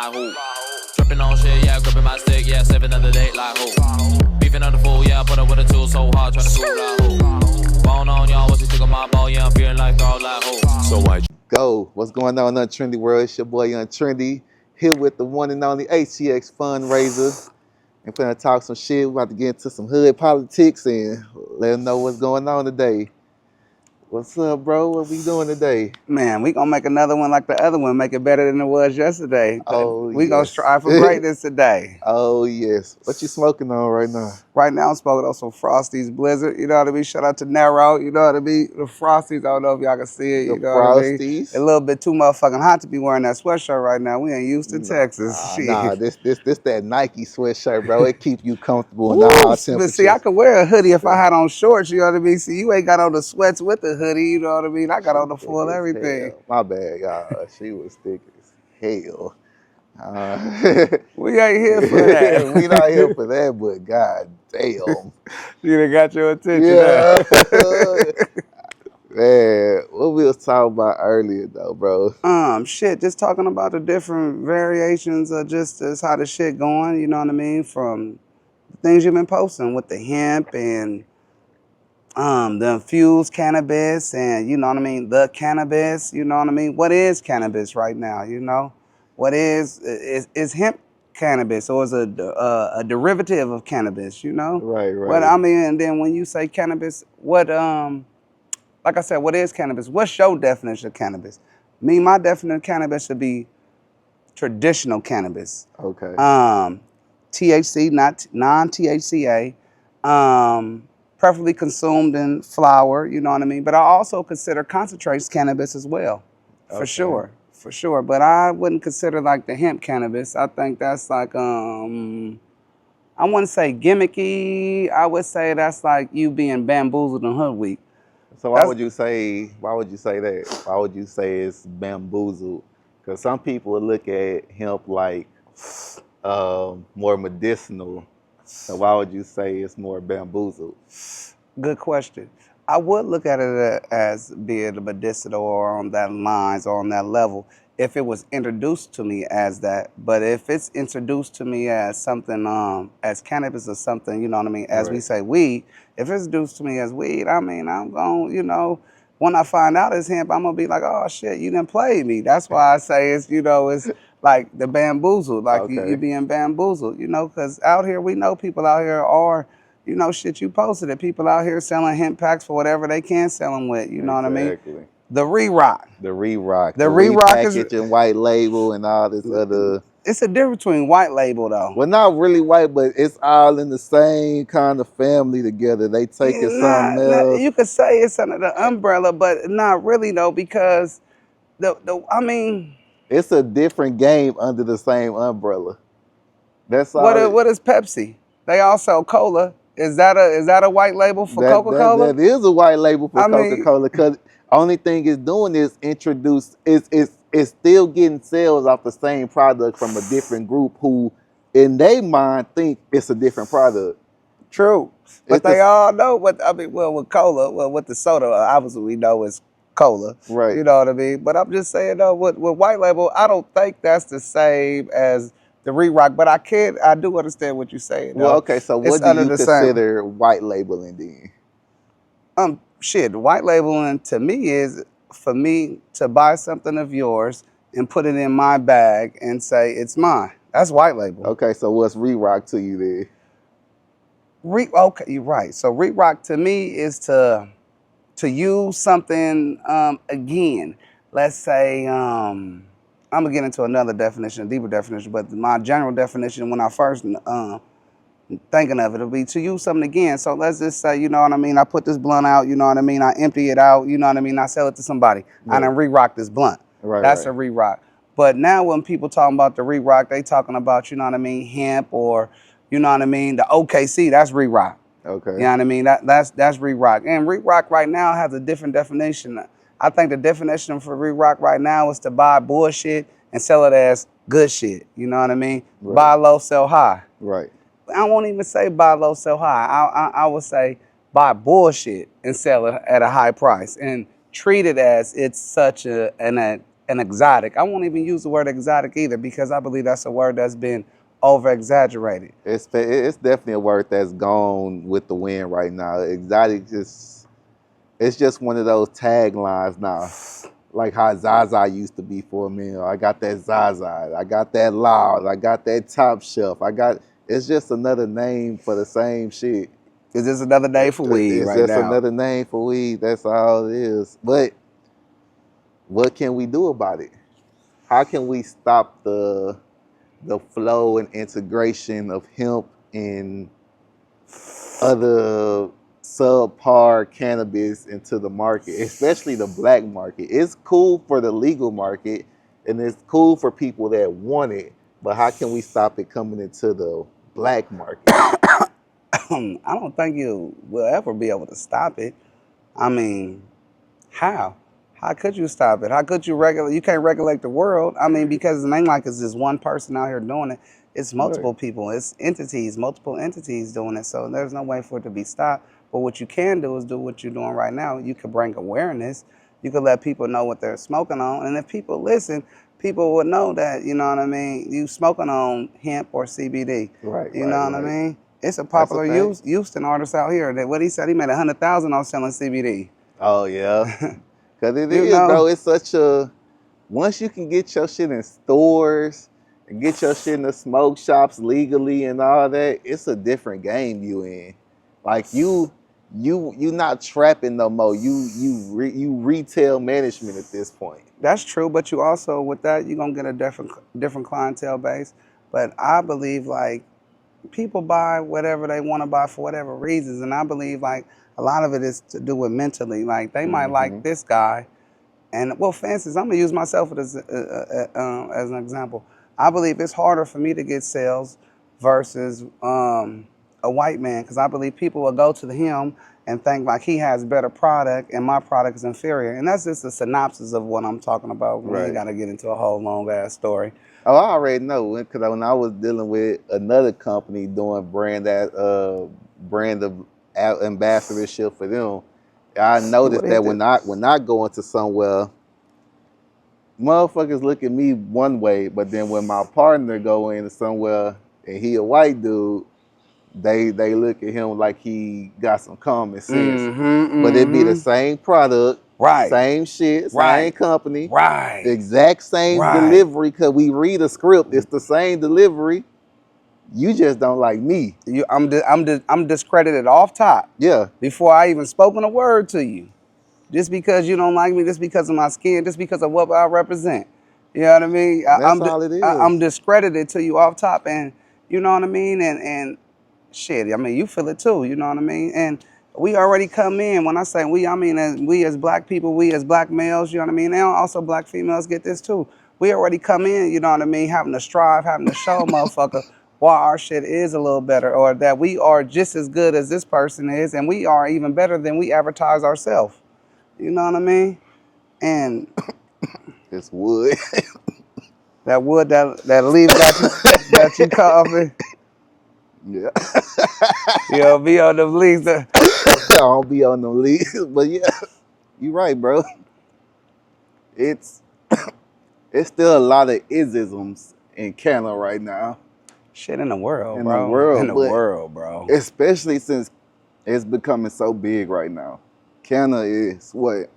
like who? Tripping on shit, yeah, gripping my stick, yeah, 7 of the date like who? Beefing on the fool, yeah, put up with a tool so hard, trying to prove like who? Bone on y'all, what's he took on my ball, yeah, I'm feeling like throw like who? So white. Go. What's going on in Trendy World? It's your boy Young Trendy, here with the one and only HTXfundraiser. And finna talk some shit. We're about to get into some hood politics and let them know what's going on today. What's up, bro? What we doing today? Man, we gonna make another one like the other one, make it better than it was yesterday. Oh, we gonna yes. strive for greatness today. Oh, yes. What you smoking on right now? Right now, I'm smoking on some Frosties Blizzard. You know what I mean? Shout out to Nero. You know what I mean? The Frosties. I don't know if y'all can see it. You know what I mean? Frosties. A little bit too motherfucking hot to be wearing that sweatshirt right now. We ain't used to Texas. Nah, this that Nike sweatshirt, bro. It keep you comfortable in all temperatures. But see, I could wear a hoodie if I had on shorts. You know what I mean? See, you ain't got on the sweats with the hoodie. You know what I mean? I got on the full everything. Hell. My bad, y'all. She was thick as hell. We ain't here for that. We not here for that, but god damn. You done got your attention. Yeah. Man, what we was talking about earlier though, bro. Shit, just talking about the different variations of just as how the shit going, you know what I mean? From things you've been posting with the hemp and the infused cannabis and, you know what I mean, the cannabis, you know what I mean? What is cannabis right now, you know? What is hemp cannabis, or is it a derivative of cannabis, you know? Right. But I mean, and then when you say cannabis, what, like I said, what is cannabis? What's your definition of cannabis? Me, my definition of cannabis should be traditional cannabis. Okay. THC, not non-THCA, preferably consumed in flower, you know what I mean? But I also consider concentrates cannabis as well, for sure. But I wouldn't consider like the hemp cannabis. I think that's like, I wouldn't say gimmicky. I would say that's like you being bamboozled and hoodwinked. So why would you say that? Why would you say it's bamboozled? Because some people would look at hemp like more medicinal. So why would you say it's more bamboozled? Good question. I would look at it as being medicinal or on that lines or on that level if it was introduced to me as that. But if it's introduced to me as something, as cannabis or something, you know what I mean, as we say weed, if it's introduced to me as weed, I mean, I'm going, you know, when I find out it's hemp, I'm going to be like, oh, shit, you done played me. That's why I say it's, you know, it's like the bamboozle, like you being bamboozled, you know, because out here, we know people out here are, you know, shit you posted it. People out here selling hemp packs for whatever they can sell them with, you know what I mean? The re-rock. The re-rock. The re-rock is repackaging, white label and all this other. It's a difference between white label though. Well, not really white, but it's all in the same kind of family together. They take it something else. You could say it's under the umbrella, but not really though, because I mean, it's a different game under the same umbrella. That's all. What is Pepsi? They all sell cola. Is that a white label for Coca-Cola? That is a white label for Coca-Cola, because only thing it's doing is it's still getting sales off the same product from a different group who, in their mind, think it's a different product. True, but they all know what I mean. Well, with cola, with the soda, obviously we know it's cola, right? You know what I mean. But I'm just saying though, with white label, I don't think that's the same as the re-rock, but I do understand what you're saying. Well, okay, so what do you consider white labeling then? Shit, white labeling to me is for me to buy something of yours and put it in my bag and say it's mine. That's white label. Okay, so what's re-rock to you then? Okay, you're right. So re-rock to me is to use something again. Let's say I'm gonna get into another definition, a deeper definition, but my general definition when I first thinking of it, it'll be to use something again. So let's just say, you know what I mean, I put this blunt out, you know what I mean, I empty it out, you know what I mean, I sell it to somebody. I done re-rock this blunt. That's a re-rock. But now when people talking about the re-rock, they talking about, you know what I mean, hemp or, you know what I mean, the OKC, that's re-rock. Okay. You know what I mean? That's re-rock. And re-rock right now has a different definition. I think the definition for re-rock right now is to buy bullshit and sell it as good shit. You know what I mean? Buy low, sell high. Right. I won't even say buy low, sell high. I would say buy bullshit and sell it at a high price and treat it as it's such an an exotic. I won't even use the word exotic either because I believe that's a word that's been over-exaggerated. It's definitely a word that's gone with the wind right now. Exotic it's just one of those taglines now. Like how Zaza used to be for a minute. I got that Zaza. I got that Loud. I got that Top Shelf. It's just another name for the same shit. It's just another name for weed right now. It's just another name for weed. That's all it is. But what can we do about it? How can we stop the flow and integration of hemp and other subpar cannabis into the market, especially the black market? It's cool for the legal market and it's cool for people that want it, but how can we stop it coming into the black market? I don't think you will ever be able to stop it. I mean, how? How could you stop it? How could you regulate? You can't regulate the world. I mean, because it ain't like it's just one person out here doing it. It's multiple people. It's entities, multiple entities doing it. So there's no way for it to be stopped. But what you can do is do what you're doing right now. You can bring awareness. You can let people know what they're smoking on. And if people listen, people would know that, you know what I mean, you smoking on hemp or CBD. Right. You know what I mean? It's a popular Houston artist out here that what he said, he made $100,000 on selling CBD. Oh, yeah. Because it is, bro. It's such a, once you can get your shit in stores and get your shit in the smoke shops legally and all that, it's a different game you in. Like you not trapping no more. You retail management at this point. That's true, but you also with that you're gonna get a different clientele base. But I believe like people buy whatever they want to buy for whatever reasons, and I believe like a lot of it is to do with mentally. Like they might like this guy, and well, fences. I'm gonna use myself as an example. I believe it's harder for me to get sales versus a white man because I believe people will go to him and think like he has better product and my product is inferior. And that's just a synopsis of what I'm talking about. We ain't got to get into a whole long ass story. Oh, I already know because when I was dealing with another company doing brand ambassadorship for them, I noticed that when I go into somewhere, motherfuckers look at me one way, but then when my partner go into somewhere and he a white dude, they look at him like he got some common sense. But it be the same product, same shit, same company, exact same delivery. Cause we read a script, it's the same delivery. You just don't like me. I'm discredited off top. Yeah. Before I even spoken a word to you, just because you don't like me, just because of my skin, just because of what I represent. You know what I mean? That's all it is. I'm discredited to you off top, and you know what I mean, and. Shit, I mean, you feel it too, you know what I mean? And we already come in, when I say we, I mean we as black people, we as black males, you know what I mean? And also black females get this too. We already come in, you know what I mean, having to strive, having to show motherfucker why our shit is a little better or that we are just as good as this person is and we are even better than we advertise ourselves. You know what I mean? And it's wood. That wood that leaves that you coughing. Yeah. You don't be on them leaves. I don't be on them leaves, but yeah, you right, bro. It's still a lot of isms in Canada right now. Shit in the world, bro. Especially since it's becoming so big right now. Canada is what,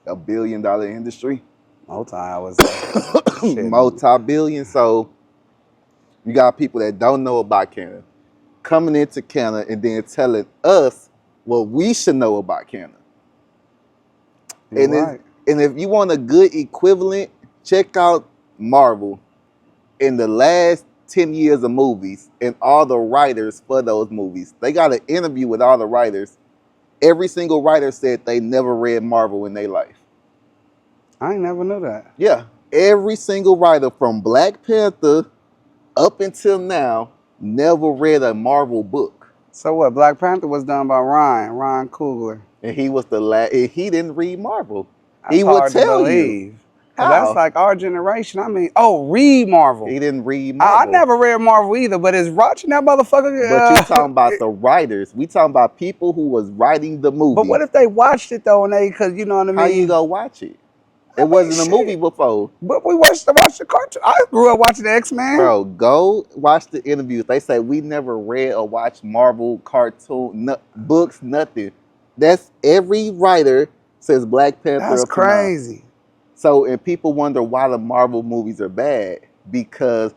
$1 billion industry? Multi-billion. So you got people that don't know about Canada coming into Canada and then telling us what we should know about Canada. And if you want a good equivalent, check out Marvel. In the last 10 years of movies and all the writers for those movies, they got an interview with all the writers. Every single writer said they never read Marvel in their life. I ain't never knew that. Yeah. Every single writer from Black Panther up until now never read a Marvel book. So what? Black Panther was done by Ryan Coogler. And he was the last. He didn't read Marvel. He would tell you. How? That's like our generation. I mean, read Marvel. He didn't read Marvel. I never read Marvel either, but is watching that motherfucker. But you talking about the writers. We talking about people who was writing the movie. But what if they watched it though and because you know what I mean? How you go watch it? It wasn't a movie before. But we watched the cartoon. I grew up watching the X-Men. Bro, go watch the interviews. They say we never read or watched Marvel cartoon books, nothing. That's every writer says Black Panther. That's up to now. crazy. So, and people wonder why the Marvel movies are bad because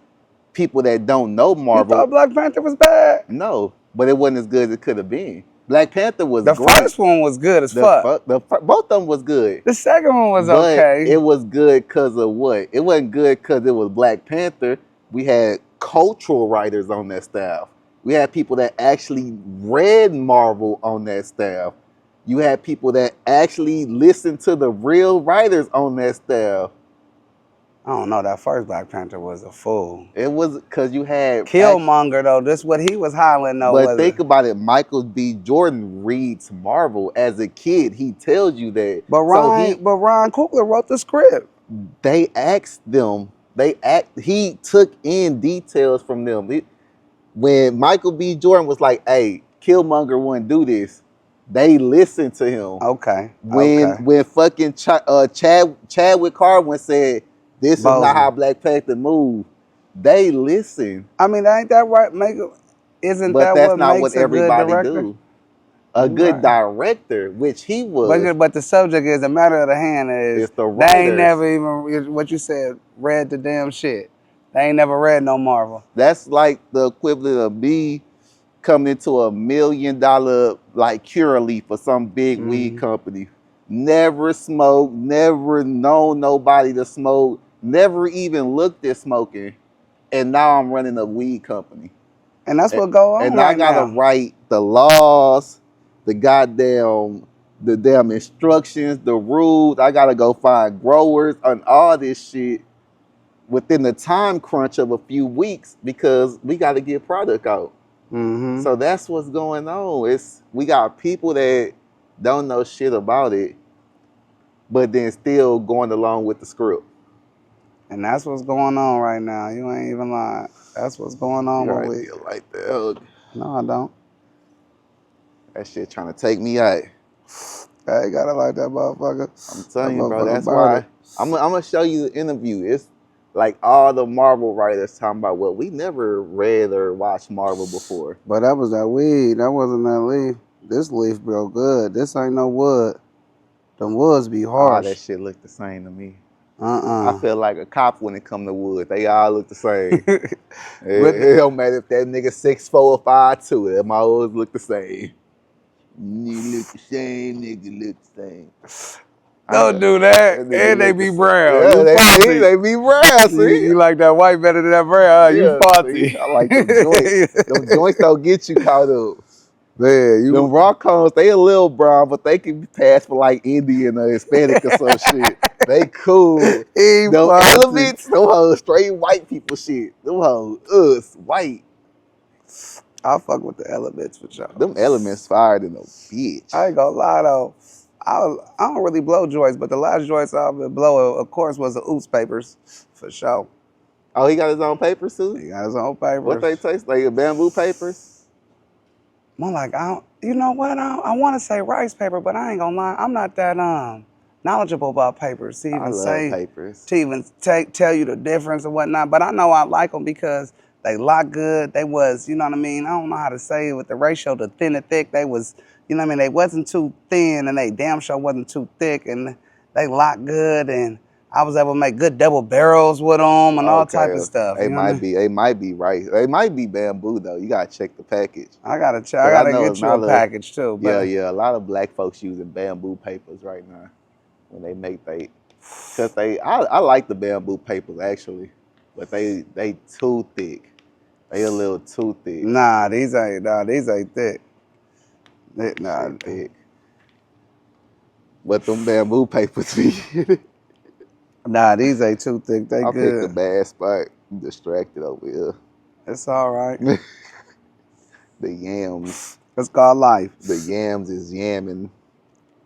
people that don't know Marvel. You thought Black Panther was bad? No, but it wasn't as good as it could have been. Black Panther was the great. first one was good as fuck. Both of them was good. The second one was but okay. It was good because of what? It wasn't good because it was Black Panther. We had cultural writers on that staff. We had people that actually read Marvel on that staff. You had people that actually listened to the real writers on that staff. I don't know. That first Black Panther was a fool. It was because you had Killmonger though. This what he was hollering though. But think about it. Michael B. Jordan reads Marvel as a kid. He tells you that. But Ryan Coogler wrote the script. They asked them. He took in details from them. When Michael B. Jordan was like, "Hey, Killmonger wouldn't do this," they listened to him. Okay. When fucking Chadwick Carwin said, "This is not how Black Panther move," they listen. I mean, ain't that right? Isn't that what makes a good director? But that's not what everybody do. A good director, which he was. But the subject is, the matter of the hand is, the writers. They ain't never even, what you said, read the damn shit. They ain't never read no Marvel. That's like the equivalent of me coming into $1 million like Curaleaf for some big weed company. Never smoked, never known nobody to smoke, never even looked at smoking, and now I'm running a weed company. And that's what go on. And I gotta write the laws, the damn instructions, the rules. I gotta go find growers and all this shit within the time crunch of a few weeks because we gotta get product out. So that's what's going on. We got people that don't know shit about it, but then still going along with the script. And that's what's going on right now. You ain't even lying. That's what's going on. You like that? No, I don't. That shit trying to take me out. I ain't gotta like that motherfucker. I'm telling you, bro. That's why I'm gonna show you the interview. It's like all the Marvel writers talking about, well, we never read or watched Marvel before. But that was that weed. That wasn't that leaf. This leaf real good. This ain't no wood. Them woods be harsh. Oh, that shit look the same to me. I feel like a cop when it come to wood. They all look the same. it don't matter if that nigga 6'4" or 5'2". Them always look the same. You look the same, nigga look the same. Don't do that. And they be brown. Yeah, they be brown, see? You like that white better than that brown. You faulty. See? I like them joints. Them joints don't get you caught up. Man, them raw cones, they a little brown, but they can be passed for like Indian or Hispanic or some shit. They cool. Them elements, them hoes straight white people shit. Them hoes, white. I fuck with the elements for sure. Them elements fired in a bitch. I ain't gonna lie though. I don't really blow joints, but the last joints I've been blowing, of course, was the Oops papers, for sure. Oh, he got his own papers too? He got his own papers. What they taste like? Bamboo papers? More like, you know what? I want to say rice paper, but I ain't gonna lie. I'm not that knowledgeable about papers to even say papers. To even tell you the difference and whatnot. But I know I like them because they lock good. They was, you know what I mean? I don't know how to say it with the ratio, the thin and thick. They was, you know what I mean? They wasn't too thin and they damn sure wasn't too thick, and they locked good, and I was able to make good double barrels with them and all type of stuff. They might be right. They might be bamboo though. You gotta check the package. I gotta check. I gotta get you a package too. Yeah. A lot of black folks using bamboo papers right now when they make I like the bamboo papers actually, but they too thick. They a little too thick. Nah, these ain't thick. Thick. But them bamboo papers be. Nah, these ain't too thick. They good. I picked a bad spot. I'm distracted over here. It's all right. The yams. It's called life. The yams is yamming.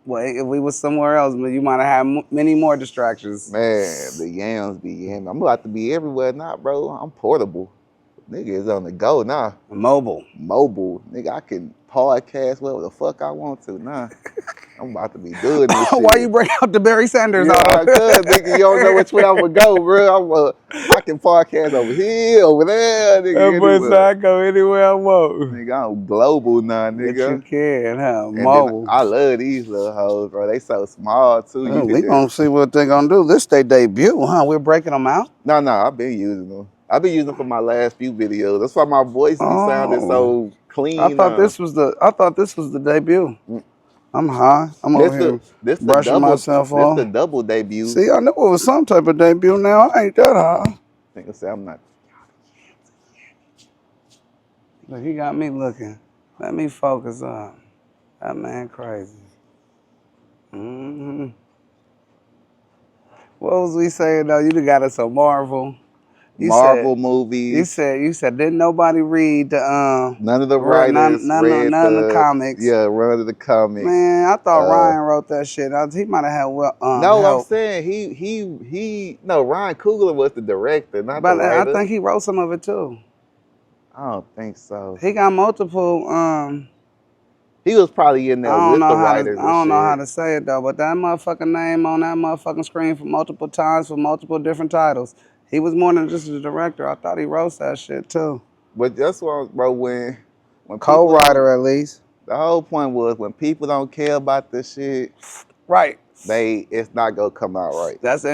Well, if we was somewhere else, you might have had many more distractions. Man, the yams be yamming. I'm about to be everywhere now, bro. I'm portable. Nigga is on the go now. Mobile. Nigga, I can podcast whatever the fuck I want to now. I'm about to be doing this shit. Why you bring out the Barry Sanders? Yeah, cuz nigga, you don't know which way I'm gonna go, bro. I can podcast over here, over there, nigga. That boy Anywhere. said I go anywhere I want. Nigga, I'm global now, But you nigga. can, huh? And then Mobile. I love these little hoes, bro. They so small too. You We can gonna just... see what they gonna do. This they debut, huh? We're breaking them out. No, I've been using them. I've been using them for my last few videos. That's why my voice be sounding so clean. I thought this was the debut. I'm high. I'm over here brushing myself off. This the double debut. See, I knew it was some type of debut. Now I ain't that high. Nigga say I'm not. Look, he got me looking. Let me focus on. That man crazy. Mm-hmm. What was we saying though? You done got us a Marvel. Marvel movies. You said didn't nobody read the none of the writers read none of the comics. Yeah, none of the comics. Man, I thought Ryan wrote that shit. He might have had no, help. I'm saying Ryan Coogler was the director, not the writer. I think he wrote some of it too. I don't think so. He got multiple. He was probably in there with the writers. I don't know how to say it though, but that motherfucking name on that motherfucking screen for multiple times for multiple different titles. He was more than just the director. I thought he wrote that shit too. But that's what, bro. When co-writer at least. The whole point was when people don't care about this shit, right? It's not gonna come out right. That's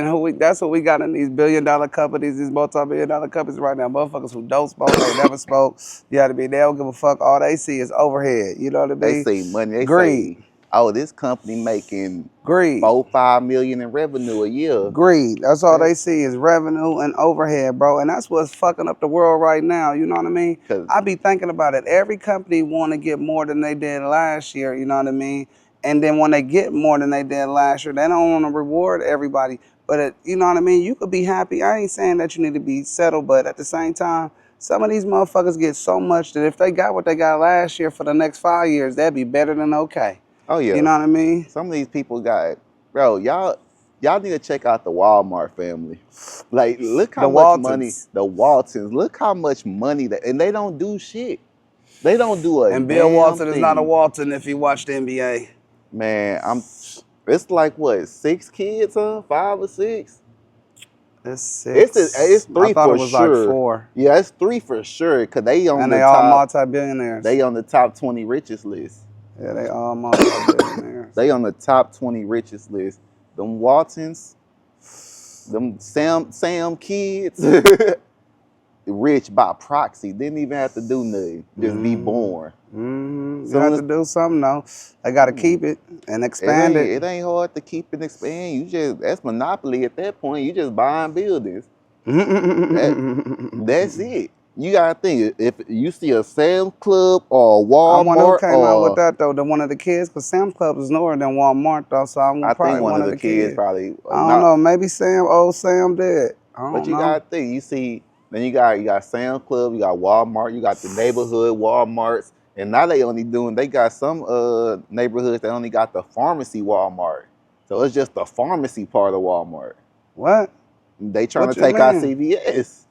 what we got in these billion-dollar companies, these multi-billion-dollar companies right now. Motherfuckers who don't smoke, they never spoke. You got to be. They don't give a fuck. All they see is overhead. You know what I mean? They see money. They greed. Say, oh, this company making greed 4-5 million in revenue a year. Greed. That's all they see is revenue and overhead, bro. And that's what's fucking up the world right now. You know what I mean? I be thinking about it. Every company want to get more than they did last year. You know what I mean? And then when they get more than they did last year, they don't want to reward everybody. But you know what I mean? You could be happy. I ain't saying that you need to be settled, but at the same time, some of these motherfuckers get so much that if they got what they got last year for the next 5 years, that'd be better than okay. Oh yeah. You know what I mean? Some of these people got, bro, y'all need to check out the Walmart family. Like, look how much money, the Waltons, look how much money and they don't do shit. They don't do a And Bill Walton is not a Walton if he watched the NBA. Man, it's like what, 6 kids, huh? 5 or 6? It's 6. It's 3 I thought for it was sure. Like 4. Yeah, it's 3 for sure. Cause they on the all top, multi-billionaires. They on the top 20 richest list. Yeah, they all multi-billionaires. They on the top 20 richest list. Them Waltons, them Sam kids, rich by proxy. Didn't even have to do nothing. Just be born. You have to do something though. They got to keep it and expand it. It ain't hard to keep and expand. That's monopoly at that point. You just buying buildings. That's it. You gotta think, if you see a Sam's Club or a Walmart, I wonder who came out with that though. One of the kids, because Sam's Club is newer than Walmart though. So I think one of the kids probably. I don't know. Maybe old Sam did. But you gotta think. You see, then you got Sam's Club, you got Walmart, you got the neighborhood Walmarts, and now they got some neighborhoods that only got the pharmacy Walmart. So it's just the pharmacy part of Walmart. What? They trying to take out CVS.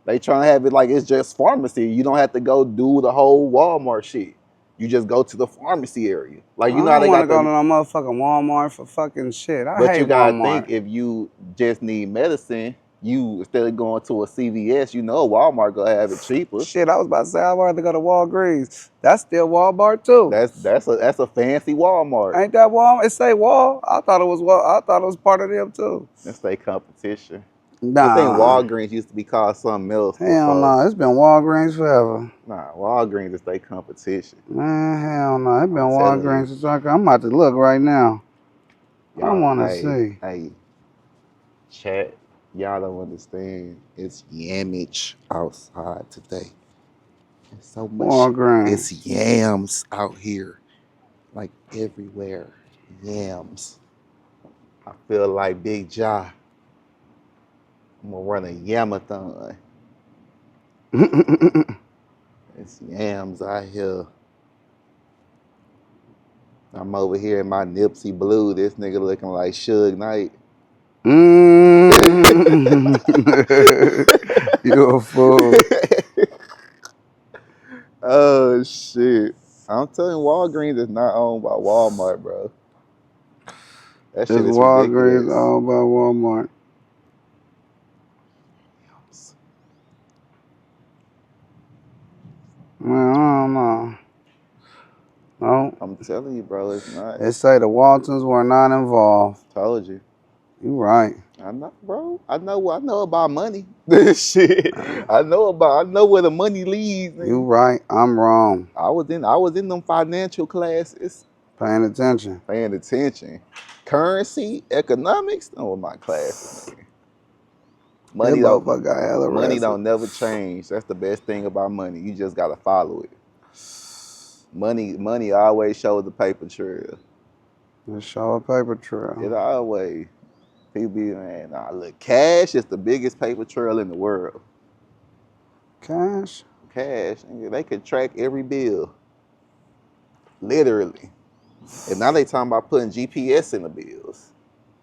They trying to have it like it's just pharmacy. You don't have to go do the whole Walmart shit. You just go to the pharmacy area. Like, you know how they got to go to no motherfucking Walmart for fucking shit. I hate Walmart. But you gotta think, if you just need medicine, you instead of going to a CVS, you know Walmart gonna have it cheaper. Shit, I was about to say I'd rather go to Walgreens. That's still Walmart too. That's a fancy Walmart. Ain't that Walmart? It say Wal. I thought it was part of them too. It's their competition. Nah. I think Walgreens used to be called something else. Hell no, it's been Walgreens forever. Nah, Walgreens is their competition. Man, hell no, it's been Walgreens since I'm about to look right now. I want to see. Hey, chat, y'all don't understand. It's yamage outside today. It's so much. Walgreens. It's yams out here, like everywhere. Yams. I feel like Big Ja. I'm gonna run a yamathon. It's yams out here. I'm over here in my Nipsey Blue. This nigga looking like Suge Knight. You a fool. Oh shit. I'm telling you, Walgreens is not owned by Walmart, bro. That shit It's is Walgreens ridiculous. owned by Walmart. Man, I don't know. No. I'm telling you, bro, it's not. It say the Waltons were not involved. Told you. You right. I know, bro. I know about money. Shit. I know where the money leads, You nigga. right. I'm wrong. I was in them financial classes, Paying attention. paying attention. Currency, economics, oh my classes, nigga. That motherfucker got hella Money arrested. don't never change. That's the best thing about money. You just gotta follow it. Money always shows the paper trail. Just show a paper trail. It always. People be, man, nah, look, cash is the biggest paper trail in the world. Cash? Cash, they could track every bill. Literally. And now they talking about putting GPS in the bills.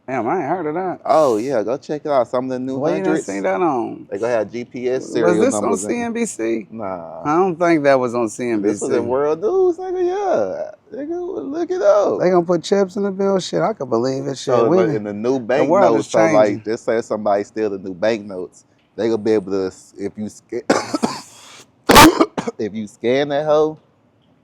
Damn, I ain't heard of that. Oh, yeah, go check it out. Some of the new Where you done hundreds. seen that on? They gonna have GPS Was serial this on numbers in. CNBC? Nah. I don't think that was on CNBC. This was in World News, nigga, yeah. Nigga, look it up. They gonna put chips in the bill? Shit, I could believe it. Shit, So in the new bank world notes, is so like, changing. just say somebody steal the new bank notes, they gonna be able to, if you scan that hoe,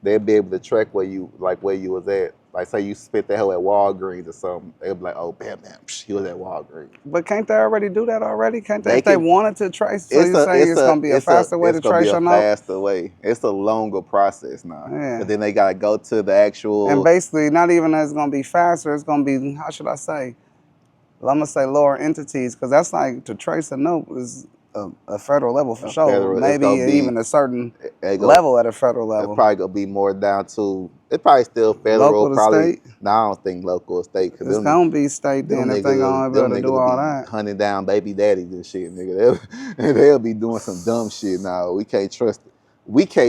they'll be able to track where you was at. Like, say you spit that hoe at Walgreens or something, they'll be like, oh, bam, he was at Walgreens. But can't they already do that already? Can't they? They If they can- wanted to trace, so you're saying it's gonna be a faster way to trace your note? faster way. It's a longer process now. Yeah. But then they gotta go to the actual. And basically, not even that it's gonna be faster. It's gonna be, how should I say? Well, I'm gonna say lower entities, because that's like to trace a note is a federal level for sure. federal- it's Maybe gonna be- even a certain they go- level at a federal It's level. probably gonna be more down to. It's probably still federal. Local to probably. state? No, I don't think local or state. It's gonna be state then if they gonna be able to do all that. Hunting down baby daddies and shit, nigga. They'll be doing some dumb shit now. We can't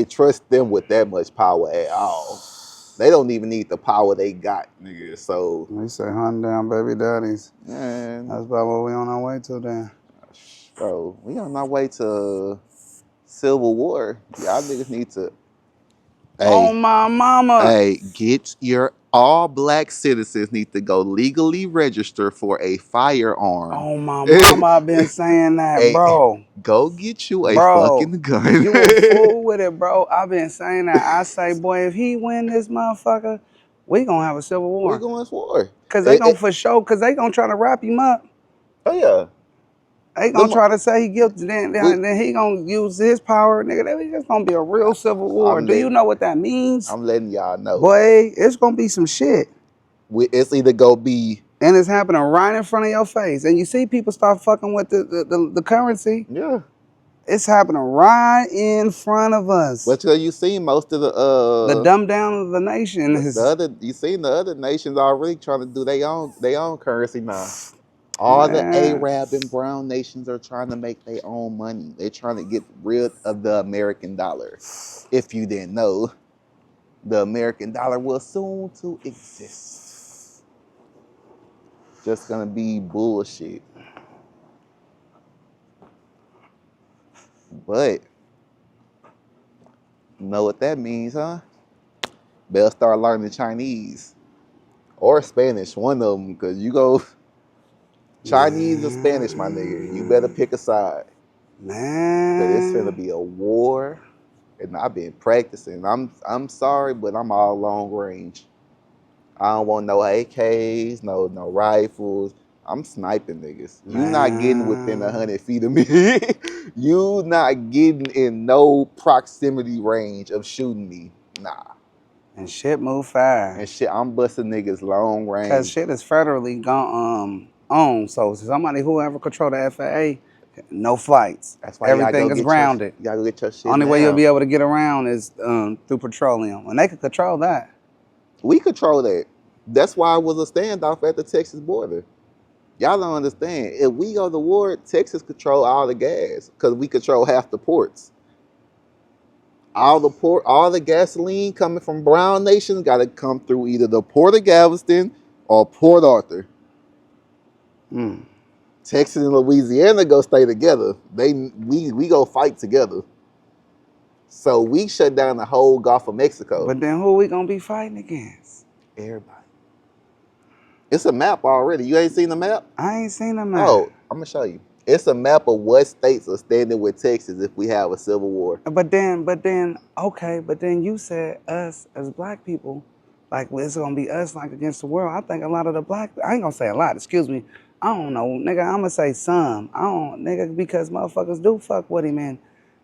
trust them with that much power at all. They don't even need the power they got, nigga. So, We say hunting down baby daddies. man, That's about what we on our way to then. bro, we on our way to Civil War. Y'all niggas need to. Oh my mama. Hey, all black citizens need to go legally register for a firearm. Oh my mama, I've been saying that, Hey, bro. Go get you a Bro, fucking gun. You a fool with it, bro. I've been saying that. I say, boy, if he win this motherfucker, we gonna have a civil war. We're going for. Cause they gonna for sure, cause they gonna try to wrap him up. Oh yeah. They gonna try to say he guilty, then he gonna use his power, nigga. It's gonna be a real civil war. Do you know what that means? I'm letting y'all know. Boy, it's gonna be some shit. It's either gonna be. And it's happening right in front of your face. And you see people start fucking with the currency. Yeah. It's happening right in front of us. But you see most of the dumb down of the nation is you seen the other nations already trying to do their own currency now. All the Arab and brown nations are trying to make their own money. They're trying to get rid of the American dollar. If you didn't know, the American dollar will soon to exist. Just gonna be bullshit. But you know what that means, huh? Better start learning Chinese or Spanish, one of them, because you go Chinese or Spanish, my nigga. You better pick a side. Man. But it's gonna be a war, and I've been practicing. I'm sorry, but I'm all long range. I don't want no AKs, no rifles. I'm sniping niggas. You not getting within 100 feet of me. You not getting in no proximity range of shooting me. Nah. And shit move fast. And shit, I'm busting niggas long range. Cause shit is federally gone on. So somebody whoever control the FAA, no flights. That's why everything is grounded. You gotta get your shit. Only down. way you'll be able to get around is through petroleum. And they can control that. We control that. That's why it was a standoff at the Texas border. Y'all don't understand. If we go to war, Texas control all the gas because we control half the ports. All the gasoline coming from brown nations got to come through either the Port of Galveston or Port Arthur. Texas and Louisiana go stay together. We go fight together. So we shut down the whole Gulf of Mexico. But then who we gonna be fighting against? Everybody. It's a map already. You ain't seen the map? I ain't seen a map. Oh, I'm gonna show you. It's a map of what states are standing with Texas if we have a civil war. But then, okay, but then you said us as black people, like it's gonna be us like against the world. I think a lot of the black, I ain't gonna say a lot, excuse me. I don't know, nigga, I'm gonna say some. I don't, nigga, because motherfuckers do fuck with him, and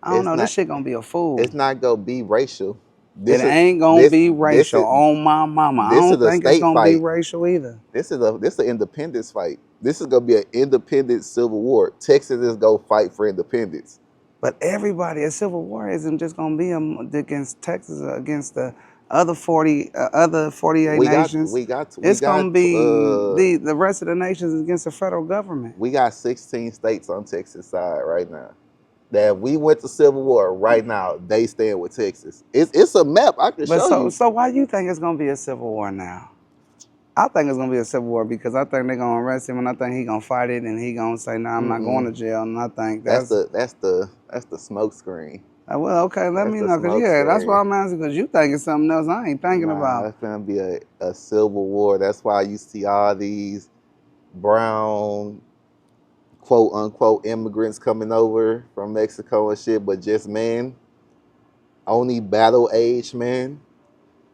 I don't It's know, not. this shit gonna be a fool. It's not gonna be racial. It ain't gonna be racial on my mama. I This is don't a think it's state gonna be fight. racial either. This is an independence fight. This is gonna be an independent civil war. Texas is gonna fight for independence. But everybody, a civil war isn't just gonna be against Texas or against the other 48 nations. It's gonna be the rest of the nations against the federal government. We got 16 states on Texas side right now. That if we went to civil war right now, they stand with Texas. It's a map I can show you. So why you think it's gonna be a civil war now? I think it's gonna be a civil war because I think they're gonna arrest him and I think he gonna fight it and he gonna say, "Nah, I'm not going to jail." And I think that's the smoke screen. Well, okay, let me know, cause that's why I'm asking, cause you thinking something else I ain't thinking about. It's gonna be a civil war. That's why you see all these brown, quote unquote, immigrants coming over from Mexico and shit, but just men, only battle age men.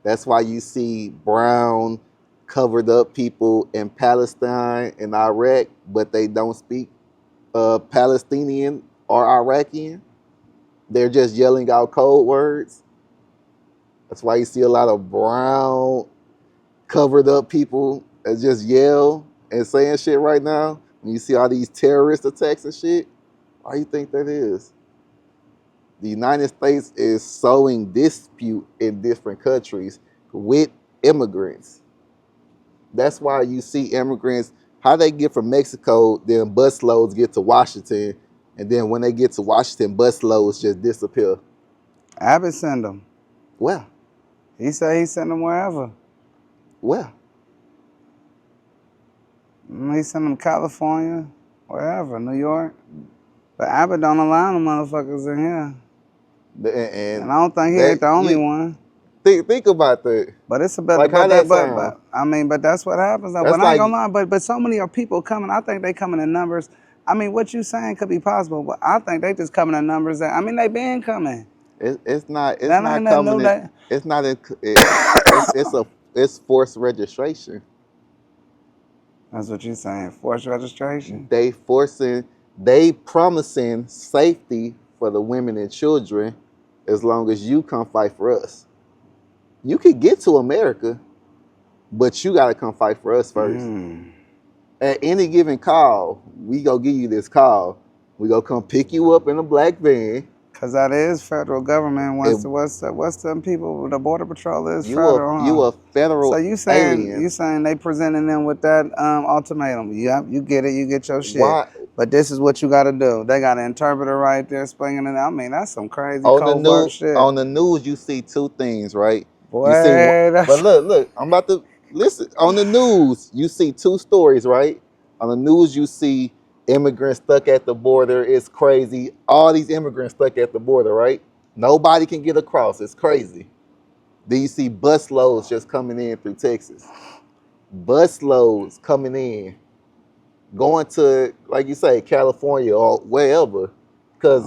That's why you see brown, covered up people in Palestine and Iraq, but they don't speak Palestinian or Iraqian. They're just yelling out code words. That's why you see a lot of brown, covered up people that just yell and saying shit right now. When you see all these terrorist attacks and shit, why do you think that is? The United States is sowing dispute in different countries with immigrants. That's why you see immigrants, how they get from Mexico, then busloads get to Washington, and then when they get to Washington, busloads just disappear. Abbott send them. Where? He said he sent them wherever. Where? He sent them California, wherever, New York. But Abbott don't allow them motherfuckers in here. And I don't think he ain't the only one. Think about that. But it's a better, like how that sound? But that's what happens. But I ain't gonna lie. But so many of people coming. I think they coming in numbers. I mean, what you saying could be possible, but I think they just coming in numbers that. I mean, they been coming. It's not coming. It's forced registration. That's what you're saying. Forced registration. They promising safety for the women and children as long as you come fight for us. You could get to America, but you got to come fight for us first. At any given call, we go give you this call. We go come pick you up in a black van. Cause that is federal government. What's them people? The border patrol is federal. You a federal. So you saying they presenting them with that ultimatum? Yep, you get it. You get your shit. Why? But this is what you got to do. They got an interpreter right there explaining it. I mean, that's some crazy shit. On the news, you see two things, right? Boy, but look, I'm about to listen. On the news, you see two stories, right? On the news, you see immigrants stuck at the border. It's crazy. All these immigrants stuck at the border, right? Nobody can get across. It's crazy. Then you see bus loads just coming in through Texas. Bus loads coming in, going to, like you say, California or wherever. Because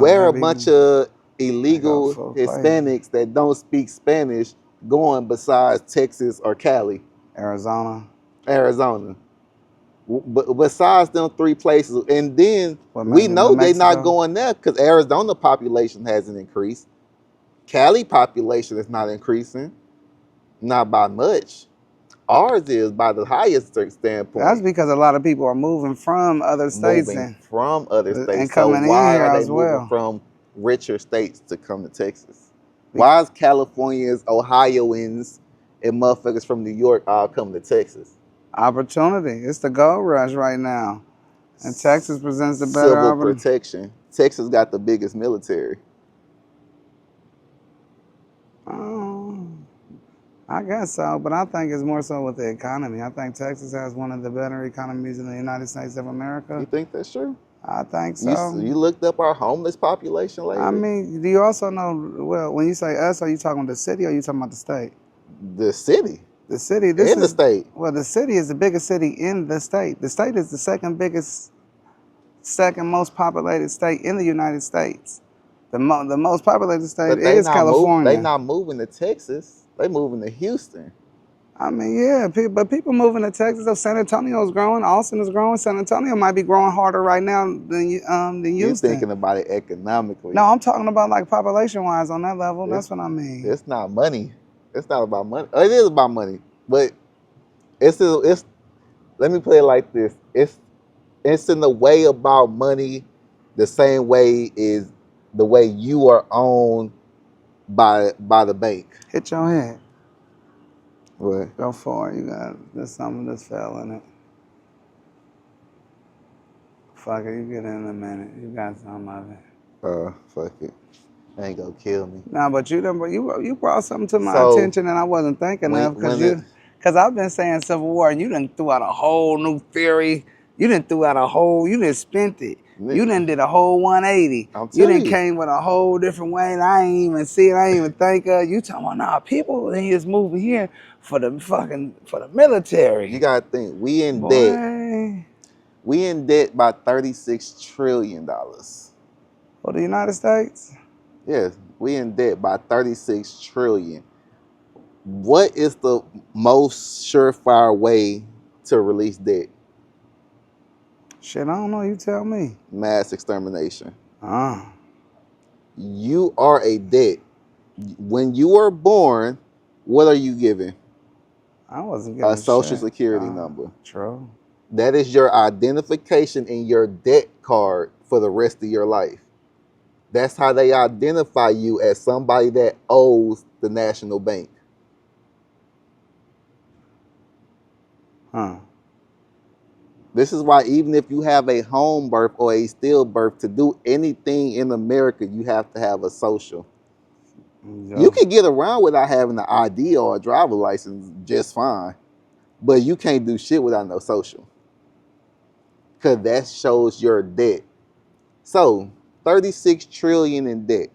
where a bunch of illegal Hispanics that don't speak Spanish going besides Texas or Cali? Arizona. But besides them three places, and then we know they're not going there because Arizona population hasn't increased. Cali population is not increasing, not by much. Ours is by the highest standpoint. That's because a lot of people are moving from other states and coming so in why here are they as well. moving from richer states to come to Texas? Why is Californians, Ohioans, and motherfuckers from New York all coming to Texas? Opportunity. It's the gold rush right now. And Texas presents the better civil protection. Texas got the biggest military. I guess so, but I think it's more so with the economy. I think Texas has one of the better economies in the United States of America. You think that's true? I think so. You looked up our homeless population lately? I mean, do you also know, well, when you say us, are you talking about the city or are you talking about the state? The city. The city, in the state. Well, the city is the biggest city in the state. The state is the second most populated state in the United States. The most populated state But they is not move. They California. not moving to Texas. They moving to Houston. I mean, yeah, but people moving to Texas. So San Antonio's growing. Austin is growing. San Antonio might be growing harder right now than You're Houston. thinking about it economically. No, I'm talking about like population-wise on that level. That's what I mean. It's not money. It's not about money. It is about money, but it's. Let me put it like this. It's in a way about money, the same way is the way you are owned by the bank. Hit your head. What? Go for it. There's something that's fell in it. Fuck it, you get it in a minute. You got some of it. Fuck it. Ain't gonna kill me. Nah, but you brought something to my attention and I wasn't thinking of because I've been saying Civil War and you done threw out a whole new theory. You done spent it. You done did a whole 180. You done came with a whole different way and I ain't even see it. I ain't even think of it. You talking about, nah, people in here moving here for the military. You gotta think, we in debt. We in debt by $36 trillion. For the United States? Yes, we in debt by $36 trillion. What is the most surefire way to release debt? Shit, I don't know. You tell me. Mass extermination. You are a debt. When you are born, what are you given? I wasn't given a social security number. True. That is your identification and your debt card for the rest of your life. That's how they identify you as somebody that owes the national bank. This is why even if you have a home birth or a stillbirth, to do anything in America, you have to have a social. Yeah. You can get around without having an ID or a driver license just fine, but you can't do shit without no social, because that shows your debt. So, 36 trillion in debt.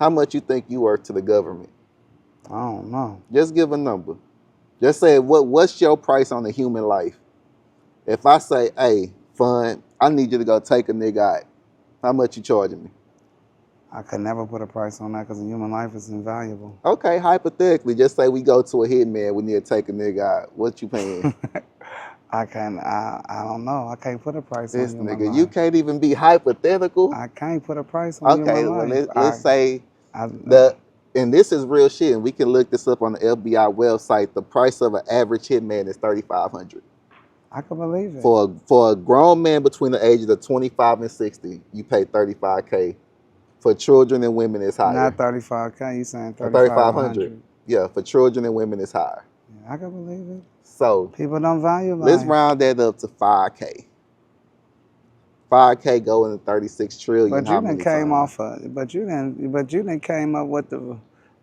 How much you think you worth to the government? I don't know. Just give a number. Just say, what's your price on a human life? If I say, hey, Fund, I need you to go take a nigga out, how much you charging me? I could never put a price on that because a human life is invaluable. Okay, hypothetically, just say we go to a hitman, we need to take a nigga out. What you paying? I don't know. I can't put a price on human life. You can't even be hypothetical. I can't put a price on human life. Okay, well, let's say and this is real shit, and we can look this up on the FBI website. The price of an average hitman is $3,500. I can believe it. For a grown man between the ages of 25 and 60, you pay $35K. For children and women, it's higher. Not $35K. You saying $3,500? Yeah, for children and women, it's higher. Yeah, I can believe it. So people don't value life. Let's round that up to 5K. 5K going to 36 trillion. But you done came off of. But you done came up with the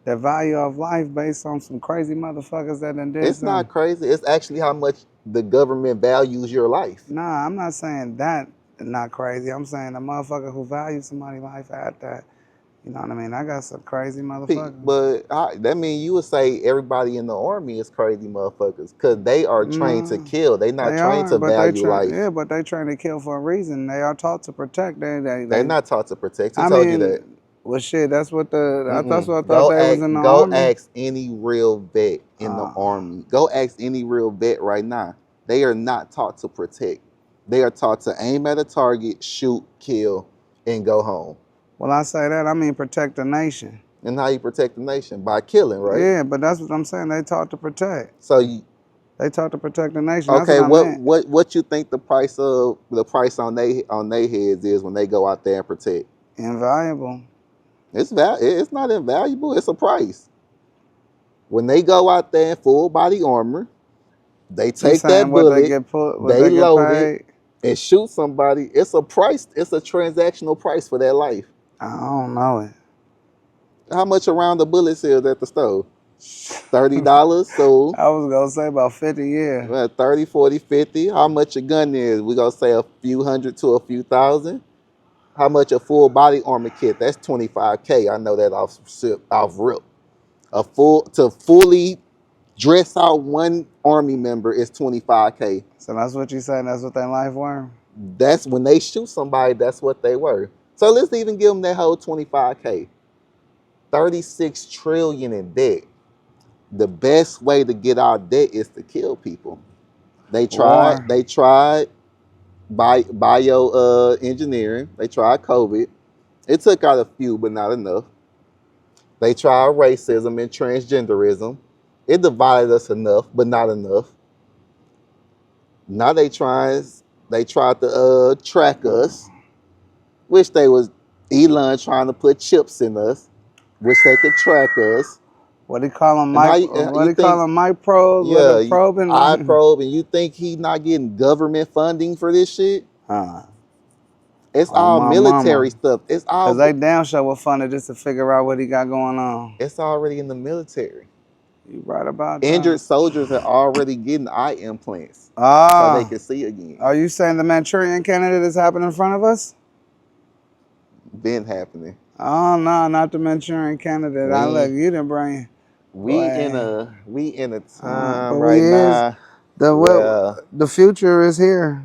value of life based on some crazy motherfuckers that done did. It's not crazy. It's actually how much the government values your life. Nah, I'm not saying that. Not crazy. I'm saying a motherfucker who values somebody's life at that. You know what I mean? I got some crazy motherfuckers. But that means you would say everybody in the army is crazy motherfuckers because they are trained to kill. They not trained to value life. Yeah, but they trained to kill for a reason. They are taught to protect. They're not taught to protect. Who told you that? Well, shit, that's what that's what I thought they was in the army. Go ask any real vet in the army. Go ask any real vet right now. They are not taught to protect. They are taught to aim at a target, shoot, kill, and go home. Well, I say that, I mean protect the nation. And how you protect the nation? By killing, right? Yeah, but that's what I'm saying. They taught to protect. So they taught to protect the nation. Okay, what you think the price on they heads is when they go out there and protect? Invaluable. It's not invaluable. It's a price. When they go out there in full body armor, they take that bullet, they load it, and shoot somebody. It's a price. It's a transactional price for that life. I don't know it. How much a round of bullets is at the store? $30. So I was gonna say about 50. Yeah. Well, 30, 40, 50. How much a gun is? We gonna say a few hundred to a few thousand. How much a full body armor kit? That's $25K. I know that off rip. Fully Dress out one army member is $25K. So that's what you saying? That's what their life were? That's when they shoot somebody, that's what they were. So let's even give them that whole 25K. 36 trillion in debt. The best way to get out of debt is to kill people. They tried bio engineering. They tried COVID. It took out a few, but not enough. They tried racism and transgenderism. It divided us enough, but not enough. Now they tried to track us, which they was Elon trying to put chips in us, which they could track us. What do you call them? Mike probes? Yeah, probing? I probe, and you think he not getting government funding for this shit? It's all military stuff. It's all because they damn sure will fund it just to figure out what he got going on. It's already in the military. You right about that. Injured soldiers are already getting eye implants so they can see again. Are you saying the Manchurian candidate is happening in front of us? Been happening. Oh no, not the Manchurian candidate. Look, you didn't bring. We in a time right now. The future is here.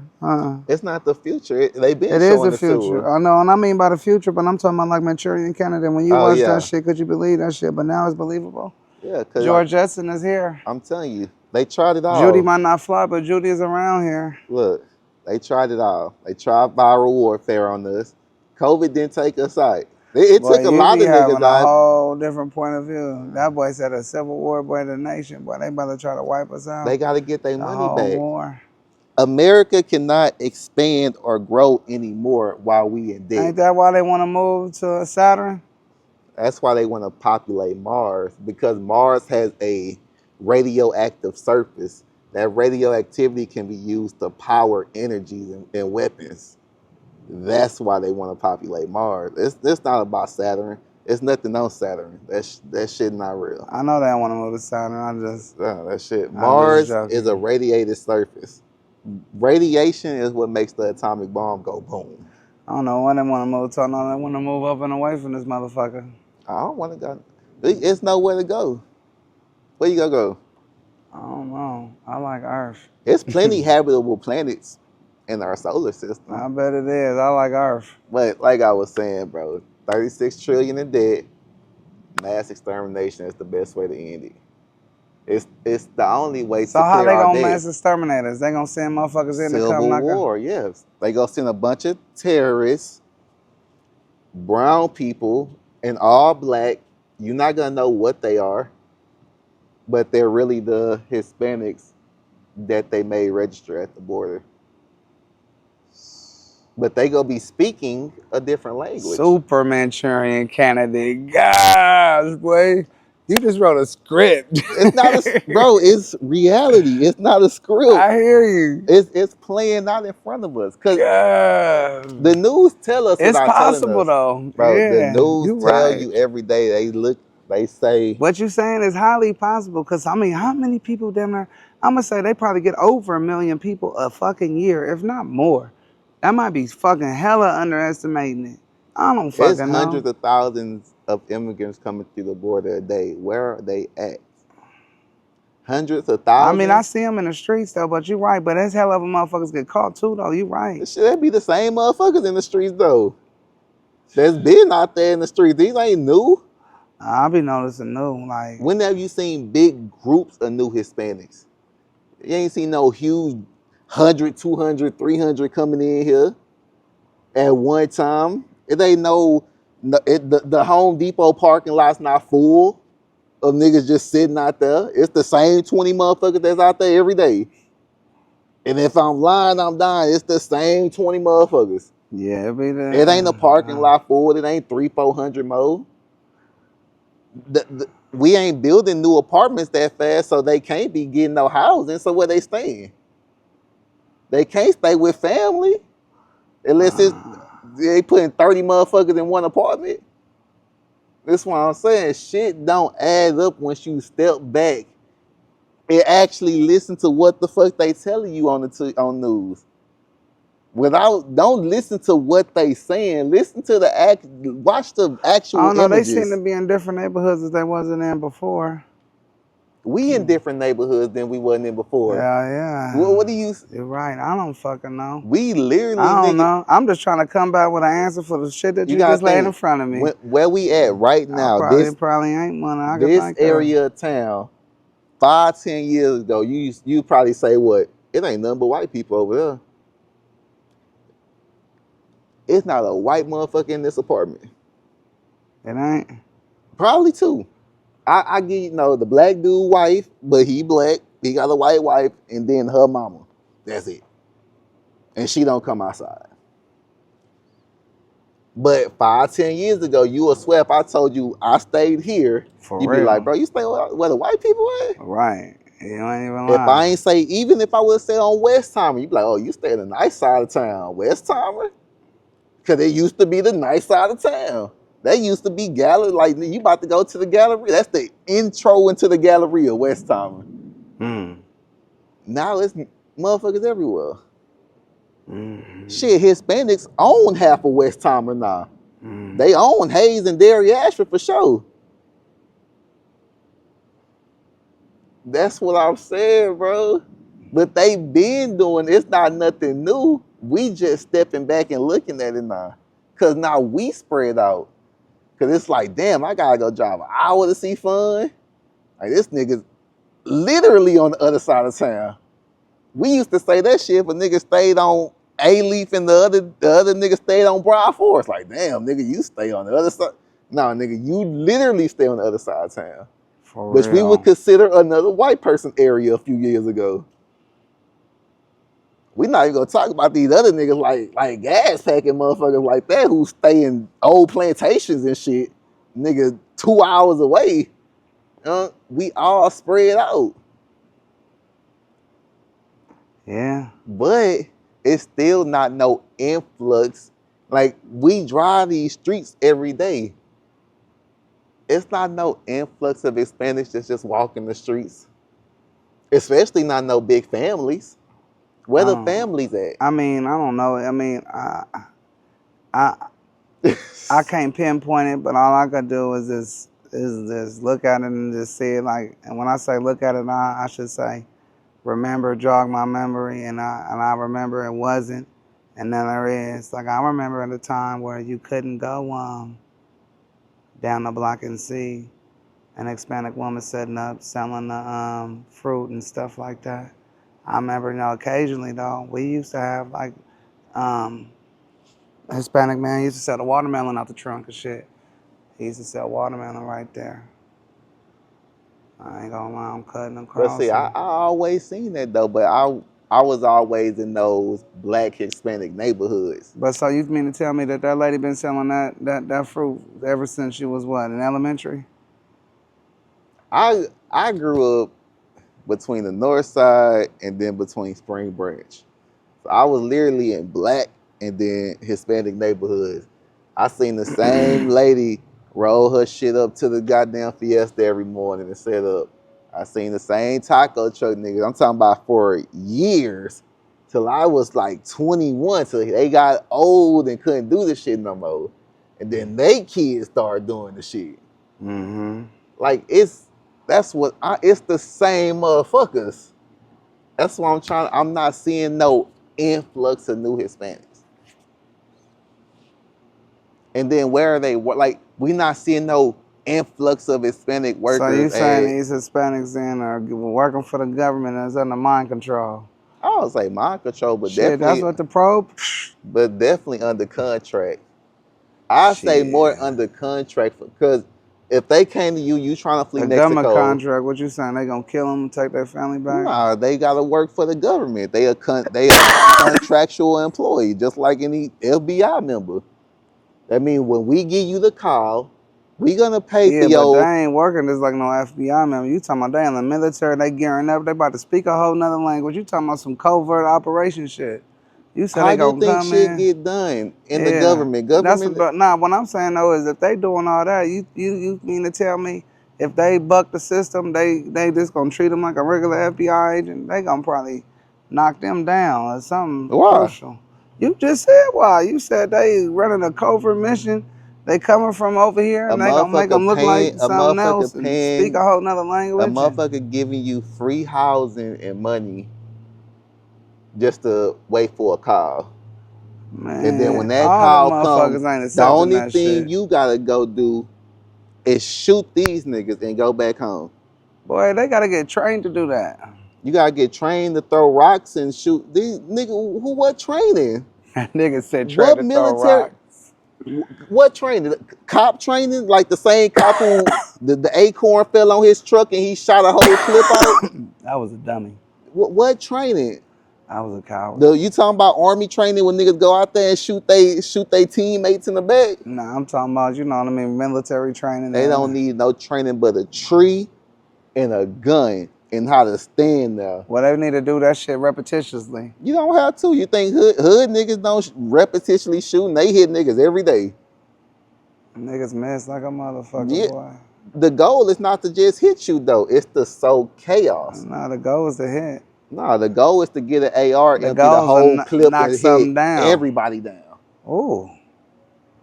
It's not the future. They've been It is showing the future. I know, and I mean by the future, but I'm talking about like Manchurian candidate. When you watch that shit, could you believe that shit? But now it's believable. Yeah, George Jetson is here. I'm telling you, they tried it all. Judy might not fly, but Judy is around here. Look, they tried it all. They tried viral warfare on us. COVID didn't take us out. It took a lot of niggas out. A whole different point of view. That boy said a civil war boy the nation, boy. They about to try to wipe us out. They got to get their money back. War. America cannot expand or grow anymore while we in debt. Ain't that why they want to move to Saturn? That's why they want to populate Mars, because Mars has a radioactive surface. That radioactivity can be used to power energies and weapons. That's why they want to populate Mars. It's not about Saturn. It's nothing on Saturn. That shit not real. I know they don't want to move to Saturn. That shit. Mars is a radiated surface. Radiation is what makes the atomic bomb go boom. I don't know when they want to move to. I know they want to move up and away from this motherfucker. I don't want to go. It's nowhere to go. Where you gonna go? I don't know. I like Earth. It's plenty habitable planets in our solar system. I bet it is. I like Earth. But like I was saying, bro, 36 trillion in debt, mass extermination is the best way to end it. It's the only way to clear our debt. So how they gonna mass exterminate us? They gonna send motherfuckers in to come knock us? Civil war, yes. They gonna send a bunch of terrorists, brown people, and all black. You're not gonna know what they are, but they're really the Hispanics that they may register at the border. But they gonna be speaking a different language. Super Manchurian candidate. Gosh, boy. You just wrote a script. It's not bro, it's reality. It's not a script. I hear you. It's playing out in front of us. Cause the news tell us it's possible though. Bro, yeah, the news tell you every day. They say what you're saying is highly possible. Cause I mean, how many people damn near, I'm gonna say they probably get over 1 million people a fucking year, if not more. That might be fucking hella underestimating it. I don't fucking know. There's hundreds of thousands of immigrants coming through the border a day. Where are they at? Hundreds of thousands? I mean, I see them in the streets, though, but you're right. But there's hell of a motherfuckers get caught, too, though. You're right. Should that be the same motherfuckers in the streets, though? There's been out there in the streets. These ain't new. I be noticing new. Like, when have you seen big groups of new Hispanics? You ain't seen no huge 100, 200, 300 coming in here at one time. It ain't the Home Depot parking lot's not full of niggas just sitting out there. It's the same 20 motherfuckers that's out there every day. And if I'm lying, I'm dying. It's the same 20 motherfuckers. Yeah, it ain't a parking lot full. It ain't 300-400 more. We ain't building new apartments that fast, so they can't be getting no housing. So where they staying? They can't stay with family unless they putting 30 motherfuckers in one apartment. That's why I'm saying shit don't add up once you step back and actually listen to what the fuck they telling you on news. Don't listen to what they saying. Listen to watch the actual images. They seem to be in different neighborhoods as they wasn't in before. We in different neighborhoods than we wasn't in before. Yeah. What do you? You're right. I don't fucking know. We literally. I don't nigga, know. I'm just trying to come back with an answer for the shit that you gotta just laid think, in front of me. where we at right now? Probably ain't one I could this think area of town, 5-10 years ago, you probably say what? It ain't nothing but white people over there. It's not a white motherfucker in this apartment. It ain't. Probably two. I get, you know, the black dude wife, but he black. He got a white wife, and then her mama. That's it. And she don't come outside. But 5-10 years ago, you would swear if I told you I stayed here, For you'd real. be like, bro, you stay where the white people at? Right. You ain't even If lying. I ain't say, even if I would say on West Timer, you'd be like, oh, you stay in the nice side of town. West Timer? Because it used to be the nice side of town. That used to be gallery, like you about to go to the gallery. That's the intro into the Galleria, West Timer. Now it's motherfuckers everywhere. Shit, Hispanics own half of West Timer now. They own Hayes and Dairy Ashford for sure. That's what I'm saying, bro. But they been doing, it's not nothing new. We just stepping back and looking at it now. Cause now we spread out. Cause it's like, damn, I gotta go drive an hour to see Fun. Like this nigga's literally on the other side of town. We used to say that shit, but niggas stayed on A-Leaf and the other niggas stayed on Broad Forest. Like, damn, nigga, you stay on the other side. No, nigga, you literally stay on the other side of town. For which real. we would consider another white person area a few years ago. We not even gonna talk about these other niggas like gas packing motherfuckers like that who stay in old plantations and shit. Nigga 2 hours away. We all spread out. Yeah. But it's still not no influx. Like we drive these streets every day. It's not no influx of Hispanics that's just walking the streets. Especially not no big families. Where the families at? I mean, I don't know. I mean, I can't pinpoint it, but all I could do is just look at it and just see it like. And when I say look at it, I should say remember, jog my memory, and I remember it wasn't, and then there is. Like I remember at a time where you couldn't go down the block and see an Hispanic woman setting up selling the fruit and stuff like that. I remember, occasionally though, we used to have like a Hispanic man used to sell the watermelon out the trunk and shit. He used to sell watermelon right there. I ain't gonna lie, I'm cutting across. But see, I always seen that though, but I was always in those black Hispanic neighborhoods. But so you mean to tell me that lady been selling that fruit ever since she was what, in elementary? I grew up between the north side and then between Spring Branch. So I was literally in black and then Hispanic neighborhoods. I seen the same lady roll her shit up to the goddamn Fiesta every morning and set up. I seen the same taco truck niggas. I'm talking about for years till I was like 21 till they got old and couldn't do the shit no more. And then they kids started doing the shit. Like it's the same motherfuckers. That's what I'm not seeing no influx of new Hispanics. And then where are they? Like, we not seeing no influx of Hispanic workers. So you saying these Hispanics then are working for the government and is under mind control? I don't say mind control, but shit, definitely. That's what the probe. But definitely under contract. I say more under contract because if they came to you, you trying to flee Mexico. Government contract, what you saying? They gonna kill them and take their family back? Nah, they gotta work for the government. They a contractual employee, just like any FBI member. That means when we give you the call, we gonna pay for your. But they ain't working just like no FBI member. You talking about they in the military, they gearing up, they about to speak a whole nother language. You talking about some covert operation shit. You said How they gonna do you think come shit in? Get done in the government? What I'm saying though is if they doing all that, you mean to tell me if they buck the system, they just gonna treat them like a regular FBI agent? They gonna probably knock them down or something crucial. You just said why. You said they running a covert mission. They coming from over here A and they gonna make them motherfucker look like paying, something else and speak a whole nother a language. motherfucker giving you free housing and money just to wait for a call. Man, And then when that all them call comes, motherfuckers ain't the accepting only that thing shit. you gotta go do is shoot these niggas and go back home. Boy, they gotta get trained to do that. You gotta get trained to throw rocks and shoot these niggas. Who what training? Niggas said try What to throw military? rocks. What training? Cop training? Like the same cop who the acorn fell on his truck and he shot a whole clip out? I was a dummy. What training? I was a coward. You talking about army training when niggas go out there and shoot they teammates in the back? Nah, I'm talking about, you know what I mean, military training. They don't need no training but a tree and a gun and how to stand there. Well, they need to do that shit repetitiously. You don't have to. You think hood niggas don't repetitionally shoot and they hit niggas every day? Niggas miss like a motherfucker, Yeah. boy. The goal is not to just hit you though. It's to sow chaos. Nah, the goal is to hit. No, the goal is to get an AR The and the goal is whole to clip knock and something hit down. everybody down. Ooh.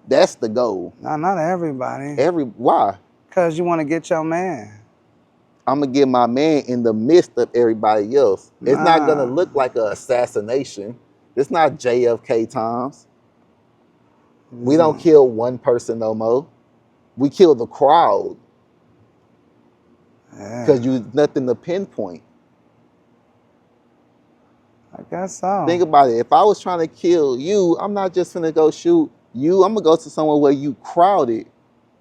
That's the goal. Nah, not everybody. Why? Because you want to get your man. I'm gonna get my man in the midst of everybody else. It's not gonna Nah. look like an assassination. It's not JFK times. We don't kill one person no more. We kill the crowd because you nothing to pinpoint. I guess so. Think about it. If I was trying to kill you, I'm not just gonna go shoot you. I'm gonna go to somewhere where you crowded.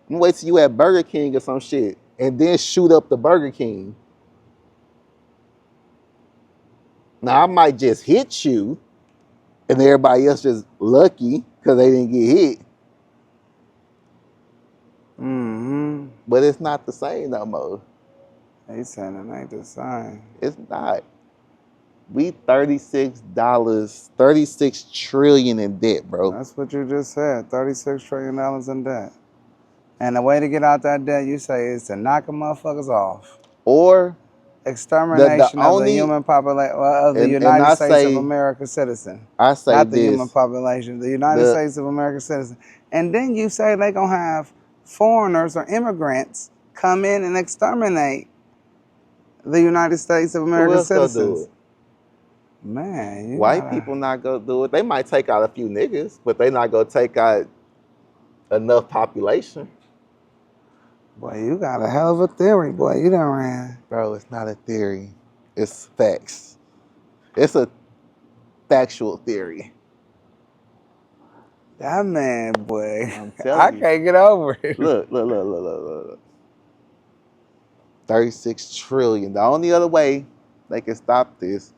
I'm gonna wait till you at Burger King or some shit and then shoot up the Burger King. Now I might just hit you and everybody else just lucky because they didn't get hit. Mm-hmm. But it's not the same no more. They saying it ain't the same. It's not. We $36 trillion in debt, bro. That's what you just said. $36 trillion in debt. And the way to get out that debt, you say, is to knock them motherfuckers off. Or extermination of the only human population of the and United I States say, of America citizen. I say Not the this, human population, the United States of America citizen. And then you say they gonna have foreigners or immigrants come in and exterminate the United States of America citizens. Man, white people not gonna do it. They might take out a few niggas, but they not gonna take out enough population. Boy, you got a hell of a theory, boy. You done ran. Bro, it's not a theory. It's facts. It's a factual theory. That man, boy. I'm telling I you. can't get over it. Look. 36 trillion. The only other way they can stop this,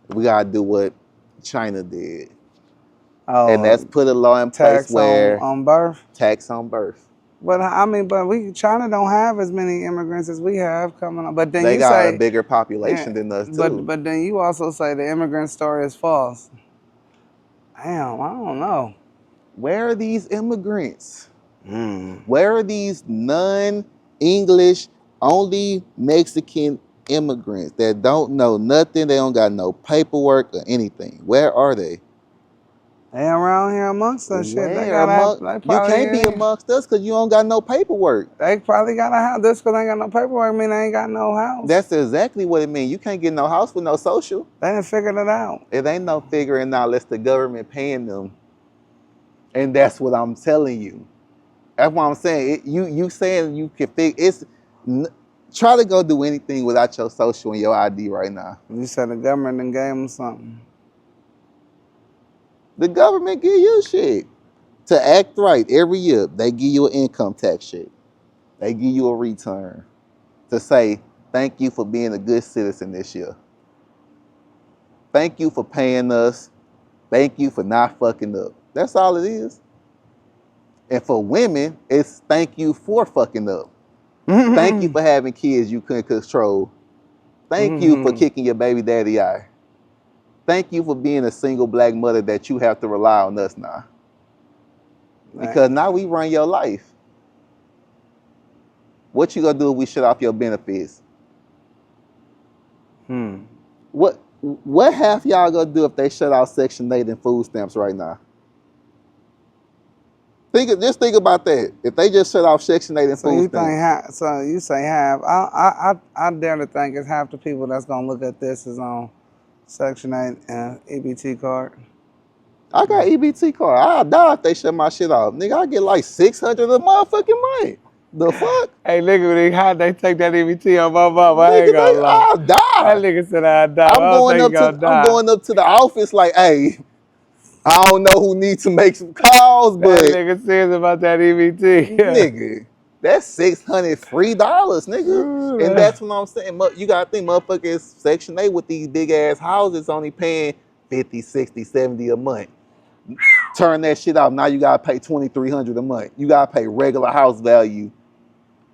we gotta do what China did. Oh, and that's put a law in place where on birth. Tax on birth. But I mean, China don't have as many immigrants as we have coming up. But then They you got say a bigger population than us too. But then you also say the immigrant story is false. Damn, I don't know. Where are these immigrants? Where are these non-English, only Mexican immigrants that don't know nothing? They don't got no paperwork or anything. Where are they? They around here amongst us. Shit, they you can't be amongst us because you don't got no paperwork. They probably got a house. This because they ain't got no paperwork. I mean, they ain't got no house. That's exactly what it means. You can't get no house with no social. They didn't figure it out. It ain't no figuring out unless the government paying them. And that's what I'm telling you. That's what I'm saying. You saying you can figure try to go do anything without your social and your ID right now. You said the government done gave them something. The government give you shit to act right every year. They give you an income tax shit. They give you a return to say, thank you for being a good citizen this year. Thank you for paying us. Thank you for not fucking up. That's all it is. And for women, it's thank you for fucking up. Thank you for having kids you couldn't control. Thank you for kicking your baby daddy out. Thank you for being a single black mother that you have to rely on us now. Because now we run your life. What you gonna do if we shut off your benefits? What half y'all gonna do if they shut off Section 8 and food stamps right now? Just think about that. If they just shut off Section 8 and So food you think stamps. so you say half? I dare to think it's half the people that's gonna look at this is on Section 8 and EBT card. I got EBT card. I'll die if they shut my shit off. Nigga, I get like 600 a motherfucking month. The fuck? Hey, nigga, how they take that EBT on my mom? I ain't gonna Nigga, lie. I'll That die. nigga said I'd die. I I'm don't going think he up gonna to I'm die. going up to the office like, hey, I don't know who needs to make some calls, That but nigga serious about that EBT. nigga, that's $600 free, nigga. Ooh, And that's what I'm saying. You gotta think motherfuckers Section 8 with these big ass houses only paying 50, 60, 70 a month. Turn that shit off. Now you gotta pay $2,300 a month. You gotta pay regular house value.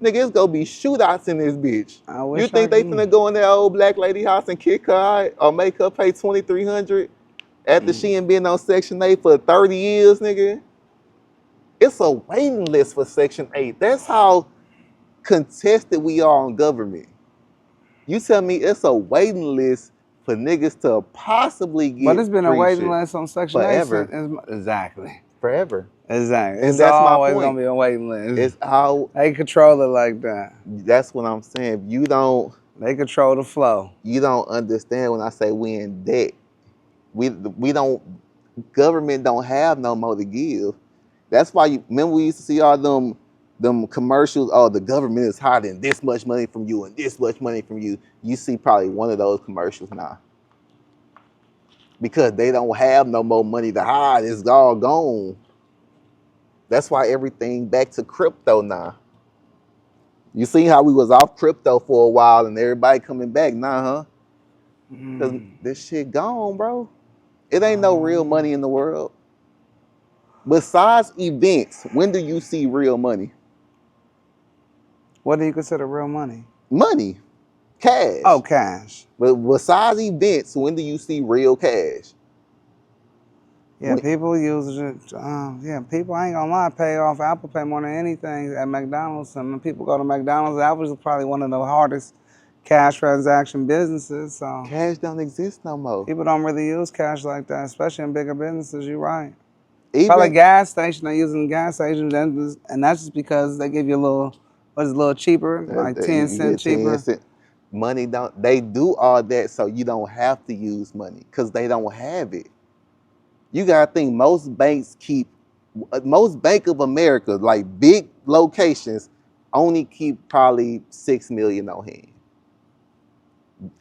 Nigga, it's gonna be shootouts in this bitch. I You wish think they finna go in that old black lady house and kick her out or make her pay $2,300 after she ain't been on Section 8 for 30 years, nigga? It's a waiting list for Section 8. That's how contested we are on government. You tell me it's a waiting list for niggas to possibly get But it's been a free waiting shit list on Section 8 forever. since exactly. Forever. Exactly. And It's that's my always point. gonna be a waiting list. It's how They control it like that. that's what I'm saying. You don't control the flow. understand when I say we in debt. We don't government don't have no more to give. That's why you remember we used to see all them commercials, oh, the government is hiding this much money from you and this much money from you. You see probably one of those commercials now. Because they don't have no more money to hide. It's all gone. That's why everything back to crypto now. You see how we was off crypto for a while and everybody coming back now, huh? Because this shit gone, bro. It ain't no real money in the world. Besides events, when do you see real money? What do you consider real money? Money. Cash. Oh, cash. But besides events, when do you see real cash? Yeah, people use it. People, I ain't gonna lie, pay off Apple Pay more than anything at McDonald's. And when people go to McDonald's, Apple's probably one of the hardest cash transaction businesses. So Cash don't exist no more. people don't really use cash like that, especially in bigger businesses. You're right. Even Probably gas station, they're using gas station, and that's just because they give you a little cheaper, like 10 you cents get 10 cheaper. cents. Money don't, they do all that so you don't have to use money because they don't have it. You gotta think most banks most Bank of America, like big locations, only keep probably 6 million on hand.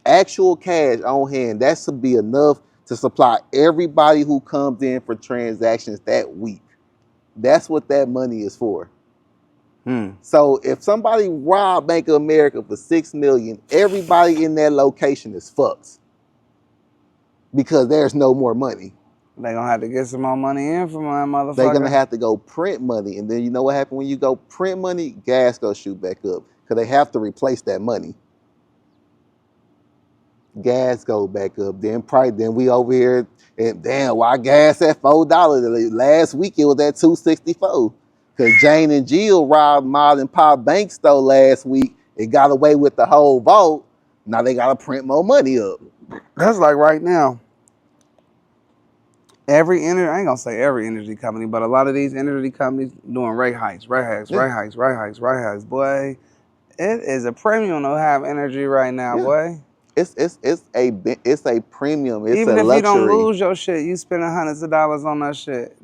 Actual cash on hand, that should be enough to supply everybody who comes in for transactions that week. That's what that money is for. So if somebody robbed Bank of America for 6 million, everybody in that location is fucked because there's no more money. They're gonna have to get some more money in from that motherfucker. They're gonna have to go print money, and then you know what happens when you go print money? Gas goes shoot back up because they have to replace that money. Gas go back up. Then we over here and damn, why gas at $4? Last week it was at $2.64. Cause Jane and Jill robbed Mom and Pop Bank store last week and got away with the whole vault. Now they gotta print more money up. That's like right now. I ain't gonna say every energy company, but a lot of these energy companies doing rate hikes. Boy, it is a premium to have energy right now, boy. It's a premium. It's Even a if luxury. you don't lose your shit, you spending hundreds of dollars on that shit.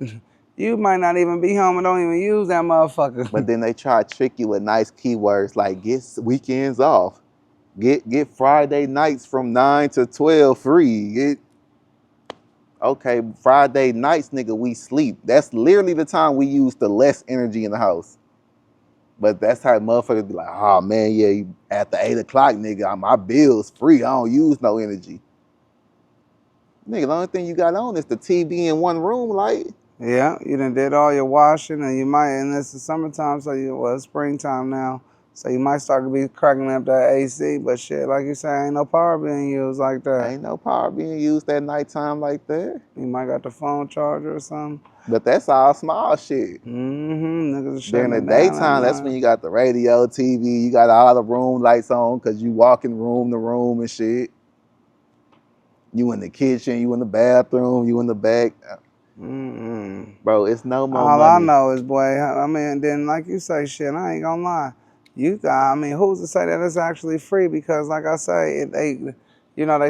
You might not even be home and don't even use that motherfucker. But then they try to trick you with nice keywords like get weekends off. Get Friday nights from 9 to 12 free. Okay, Friday nights, nigga, we sleep. That's literally the time we use the less energy in the house. But that's how motherfuckers be like, oh man, yeah, after 8 o'clock, nigga, my bill's free. I don't use no energy. Nigga, the only thing you got on is the TV in one room light. Yeah, you done did all your washing, and this is summertime, it's springtime now, so you might start to be cracking up that AC, but shit, like you say, ain't no power being used like that. Ain't no power being used at nighttime like that. You might got the phone charger or something. But that's all small shit. Niggas During the daytime, that's when you got the radio, TV, you got all the room lights on because you walking room to room and shit. You in the kitchen, you in the bathroom, you in the back. Bro, it's no more All I money. know is, boy, I mean, then like you say, shit, I ain't gonna lie. I mean, who's to say that it's actually free? Because like I say, they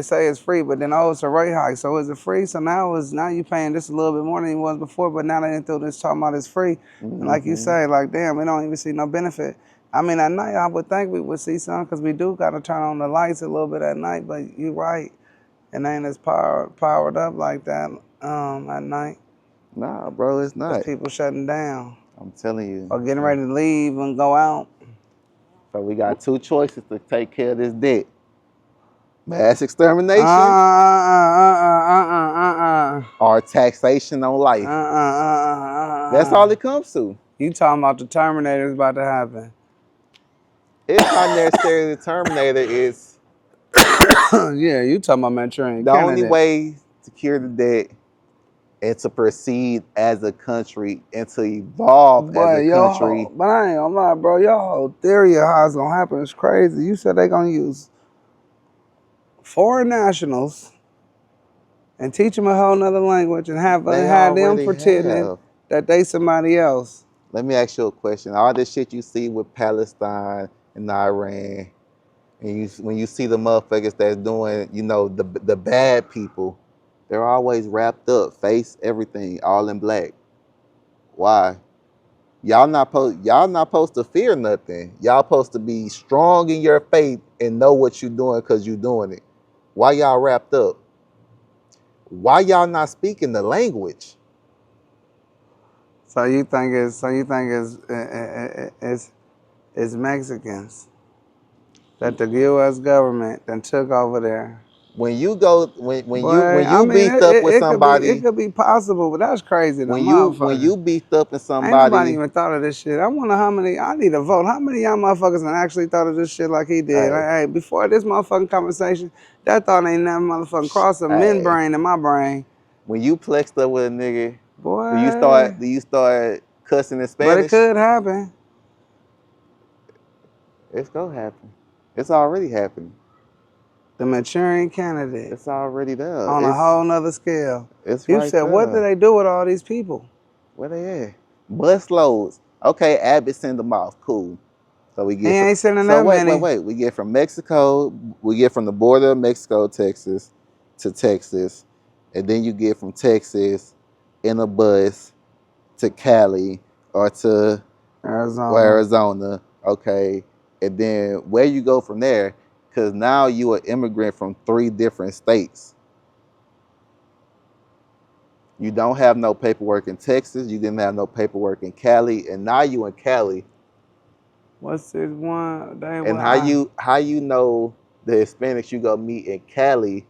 say it's free, but then it's a rate hike. So is it free? So now you paying just a little bit more than you was before, but now they didn't throw this talking about it's free. And like you say, like damn, we don't even see no benefit. I mean, at night I would think we would see some because we do got to turn on the lights a little bit at night. But you're right, it ain't as powered up like that at night. Nah, bro, it's Because not. people shutting down I'm telling you. or getting ready to leave and go out. So we got two choices to take care of this debt. Mass Uh, extermination or taxation on life. That's all it comes to. You talking about the Terminator's about to happen. It's not necessarily the Terminator. It's Yeah, you talking about Manchurian the only Candidate. way to cure the debt and to proceed as a country and to evolve as a country. But I ain't gonna lie, bro. Your whole theory of how it's gonna happen is crazy. You said they gonna use foreign nationals and teach them a whole nother language and have They them already pretending have. that they somebody else. Let me ask you a question. All this shit you see with Palestine and Iran, and when you see the motherfuckers that's doing, the bad people, they're always wrapped up, face, everything, all in black. Why? Y'all not supposed to fear nothing. Y'all supposed to be strong in your faith and know what you're doing because you're doing it. Why y'all wrapped up? Why y'all not speaking the language? So you think it's Mexicans that the U.S. government then took over there. When you go when Boy, I you mean, beefed up with it somebody, could be possible, but that's crazy, the when motherfucker. you beefed up with Ain't nobody somebody, even thought of this shit. I wonder how many. I need a vote. How many of y'all motherfuckers done actually thought of this shit like he did? hey, Hey, before this motherfucking conversation, that thought ain't never motherfucking crossed a men hey, brain in my brain. when you plexed up with a nigga, Boy, do you start cussing in but it Spanish? could happen. It's gonna happen. It's already happening. The maturing candidate It's already there. on a whole nother scale. It's You right said, what do there. they do with all these people? Where they at? Bus loads. Okay, Abbott send them off. Cool. So we He get from ain't sending that many. We get from Mexico, we get from the border of Mexico, Texas to Texas. And then you get from Texas in a bus to Cali or to Arizona. Arizona. Okay. And then where you go from there, because now you an immigrant from 3 different states. You don't have no paperwork in Texas. You didn't have no paperwork in Cali, and now you in Cali. What's this one? And how you know the Hispanics you go meet in Cali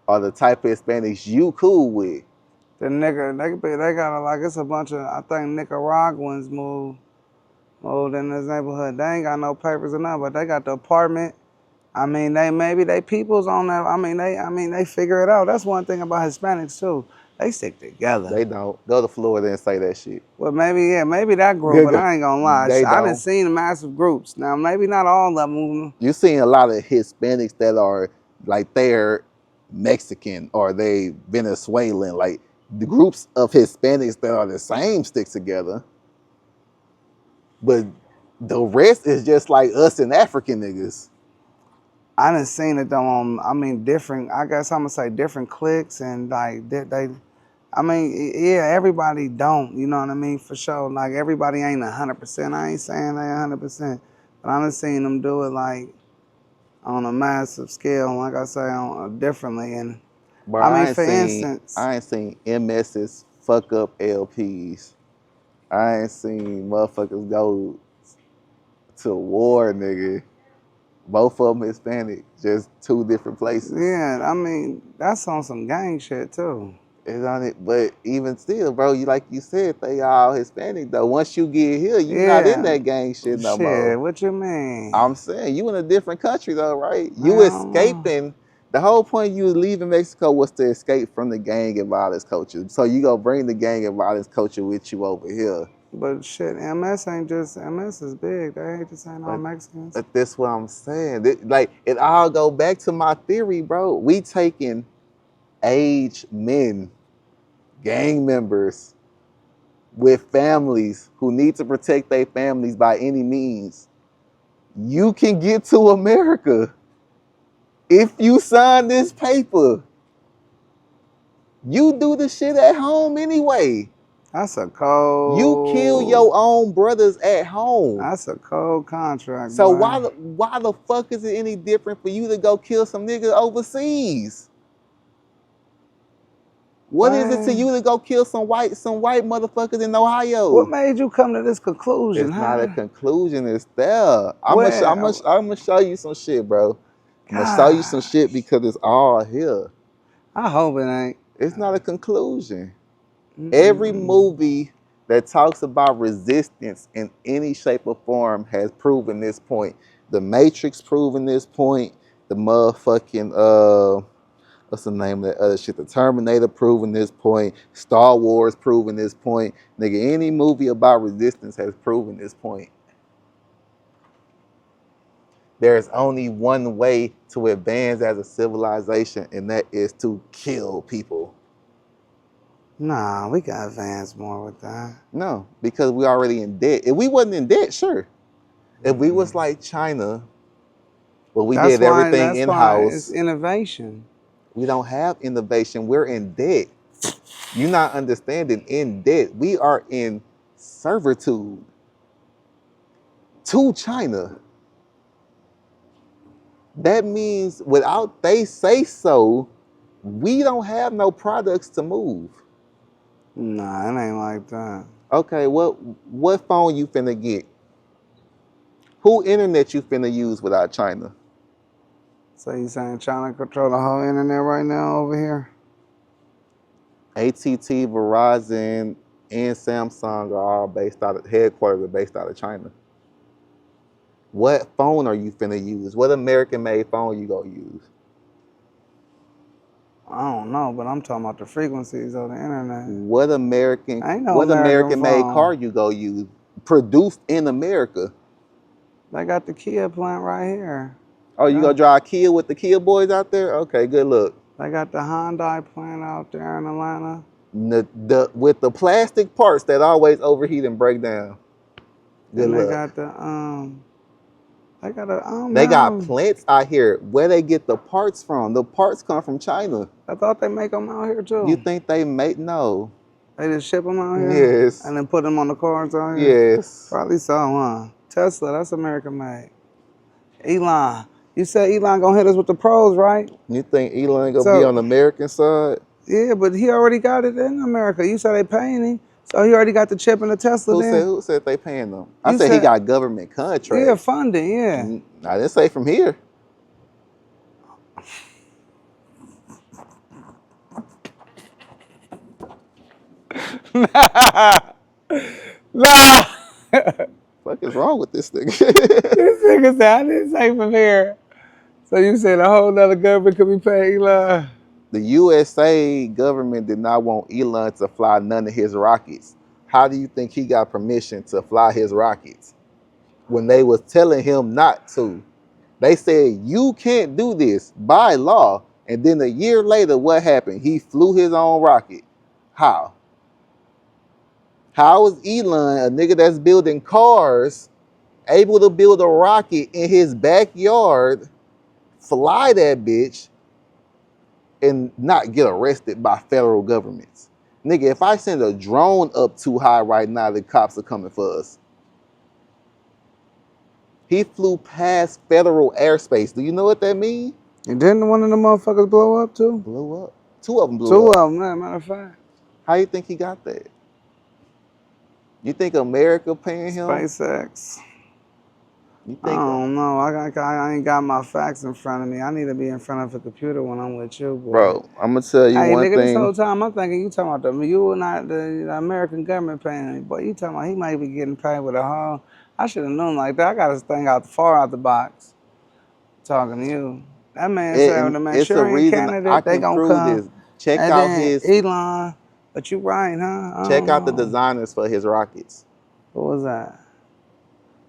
are the type of Hispanics you cool with? The nigga, they got like it's a bunch of I think Nicaraguans moved in this neighborhood. They ain't got no papers or nothing, but they got the apartment. I mean, they people's on that. I mean, they figure it out. That's one thing about Hispanics too. They stick together. They don't go to Florida and say that shit. Well, maybe that group, but I ain't gonna lie. They I done don't. seen massive groups. Now, maybe not all of them. You're seeing a lot of Hispanics that are like they're Mexican or they Venezuelan. Like the groups of Hispanics that are the same stick together. But the rest is just like us and African niggas. I done seen it though on, I mean, different, I guess I'm gonna say different cliques and like I mean, yeah, everybody don't, you know what I mean, for sure. Like everybody ain't 100%. I ain't saying they 100%, but I done seen them do it like on a massive scale, like I say, differently. And But I mean, for instance, I ain't seen MSs fuck up LPs. I ain't seen motherfuckers go to war, nigga. Both of them Hispanic, just 2 different places. yeah, I mean, that's on some gang shit too. It's on it, but even still, bro, like you said, they all Hispanic though. Once you get here, you not in that gang shit no more. Shit, what you mean? I'm saying you in a different country though, right? You I don't know. escaping. The whole point you leaving Mexico was to escape from the gang and violence culture. So you gonna bring the gang and violence culture with you over here. But shit, MS ain't just, MS is big. They ain't just ain't all Mexicans. But that's what I'm saying. Like it all go back to my theory, bro. We taking aged men gang members with families who need to protect their families by any means. You can get to America if you sign this paper. You do the shit at home anyway. That's a cold. You kill your own brothers at home. That's a cold contract. So boy. why the fuck is it any different for you to go kill some niggas overseas? What is it to you to go kill some white motherfuckers in Ohio? What made you come to this conclusion? It's not a conclusion. It's there. I'm gonna show you some shit, bro. I'm gonna show you some shit because it's all here. I hope it ain't. It's not a conclusion. Every movie that talks about resistance in any shape or form has proven this point. The Matrix proven this point. The motherfucking what's the name of that other shit? The Terminator proving this point. Star Wars proving this point. Nigga, any movie about resistance has proven this point. There's only one way to advance as a civilization, and that is to kill people. Nah, we got advance more with that. No, because we already in debt. If we wasn't in debt, sure. If we was like China, but we did everything in-house. It's innovation. We don't have innovation. We're in debt. You're not understanding. In debt. We are in servitude to China. That means without they say so, we don't have no products to move. Nah, it ain't like that. Okay, what phone you finna get? Who internet you finna use without China? So you saying China control the whole internet right now over here? AT&T, Verizon, and Samsung are all headquarters are based out of China. What phone are you finna use? What American-made phone you gonna use? I don't know, but I'm talking about the frequencies of the internet. What American-made phone. car you go use? Produced in America. They got the Kia plant right here. Oh, you gonna drive Kia with the Kia boys out there? Okay, good luck. They got the Hyundai plant out there in Atlanta. With the plastic parts that always overheat and break down. Good luck. They got plants out here. Where they get the parts from? The parts come from China. I thought they make them out here too. You think they make? No. They just ship them out here? Yes. And then put them on the cars out here? Yes. Probably so, huh? Tesla, that's American made. Elon. You said Elon gonna hit us with the pros, right? You think Elon gonna be on the American side? Yeah, but he already got it in America. You said they paying him, so he already got the chip in the Tesla. Who said they paying them? I said he got government contracts. Yeah, funding. Yeah. I didn't say from here. Nah. What is wrong with this nigga? This nigga said I didn't say from here. So you said a whole nother government could be paying Elon? The USA government did not want Elon to fly none of his rockets. How do you think he got permission to fly his rockets? When they was telling him not to. They said, you can't do this by law. And then a year later, what happened? He flew his own rocket. How? How is Elon, a nigga that's building cars, able to build a rocket in his backyard, fly that bitch, and not get arrested by federal governments? Nigga, if I send a drone up too high right now, the cops are coming for us. He flew past federal airspace. Do you know what that means? And didn't one of the motherfuckers blow up too? Blew up. Two of them blew up. Two of them, matter of fact. How you think he got that? You think America paying him? SpaceX. You think? I don't know. I ain't got my facts in front of me. I need to be in front of a computer when I'm with you, boy. Bro, I'm gonna tell you one nigga, thing. This whole time I'm thinking you talking about you not the American government paying me. Boy, you talking about he might be getting paid with a whole. I should have known like that. I got this thing far out the box. Talking to you. That man said when the Manchurian candidate, they gonna come. This. Check out his Elon. But you right, huh? Check out the designers for his rockets. What was that?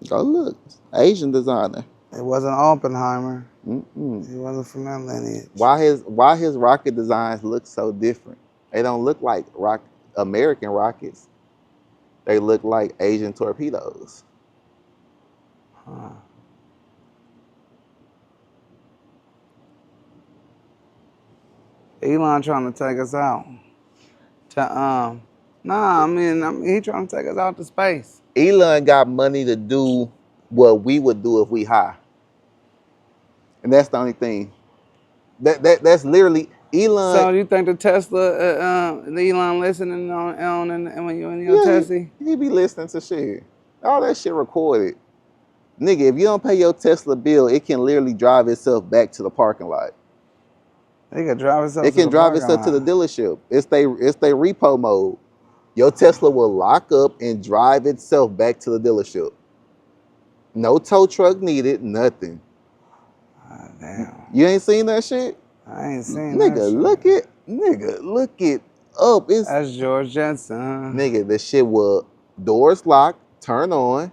Go look. Asian designer. It wasn't Oppenheimer. Mm-mm. He wasn't from that lineage. Why his rocket designs look so different? They don't look like American rockets. They look like Asian torpedoes. Huh. Elon trying to take us out. Nah, I mean, he trying to take us out to space. Elon got money to do what we would do if we high. And that's the only thing. That's literally Elon. So you think the Tesla, the Elon listening on and when you in your Tesla? He be listening to shit. All that shit recorded. Nigga, if you don't pay your Tesla bill, it can literally drive itself back to the parking lot. It can drive itself. It can drive itself to the dealership. It's they repo mode. Your Tesla will lock up and drive itself back to the dealership. No tow truck needed, nothing. Oh, damn. You ain't seen that shit? I ain't seen that shit. Nigga, look it up. That's George Jensen, huh? Nigga, the shit will doors lock, turn on,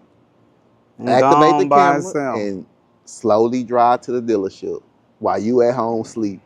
and activate the camera, itself. And slowly drive to the dealership while you at home sleep.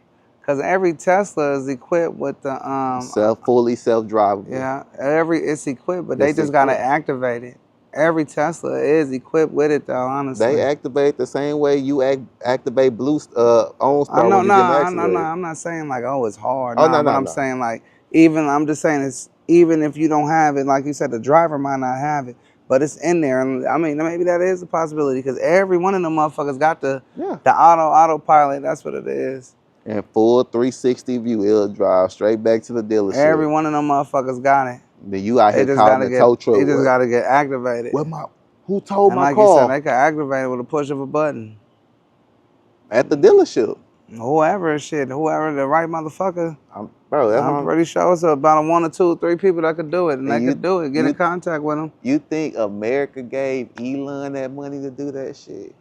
Cause every Tesla is equipped with the fully self-drivable. Yeah, it's equipped, but they just gotta activate it. Every Tesla is equipped with it, though. Honestly, they activate the same way you activate Blue OnStar. No, I'm not saying like, oh, it's hard. Oh, no, I'm saying like, I'm just saying it's even if you don't have it, like you said, the driver might not have it, but it's in there. And I mean, maybe that is a possibility because every one of them motherfuckers got the autopilot. That's what it is. And full 360 view, it'll drive straight back to the dealership. Every one of them motherfuckers got it. Then you out here calling the tow truck. They just gotta get activated. Who towed my like car? You said, they can activate it with a push of a button. At the dealership. Whoever the right motherfucker. I'm pretty sure it's about 1 or 2 or 3 people that could do it, and they could do it. Get in contact with them. You think America gave Elon that money to do that shit?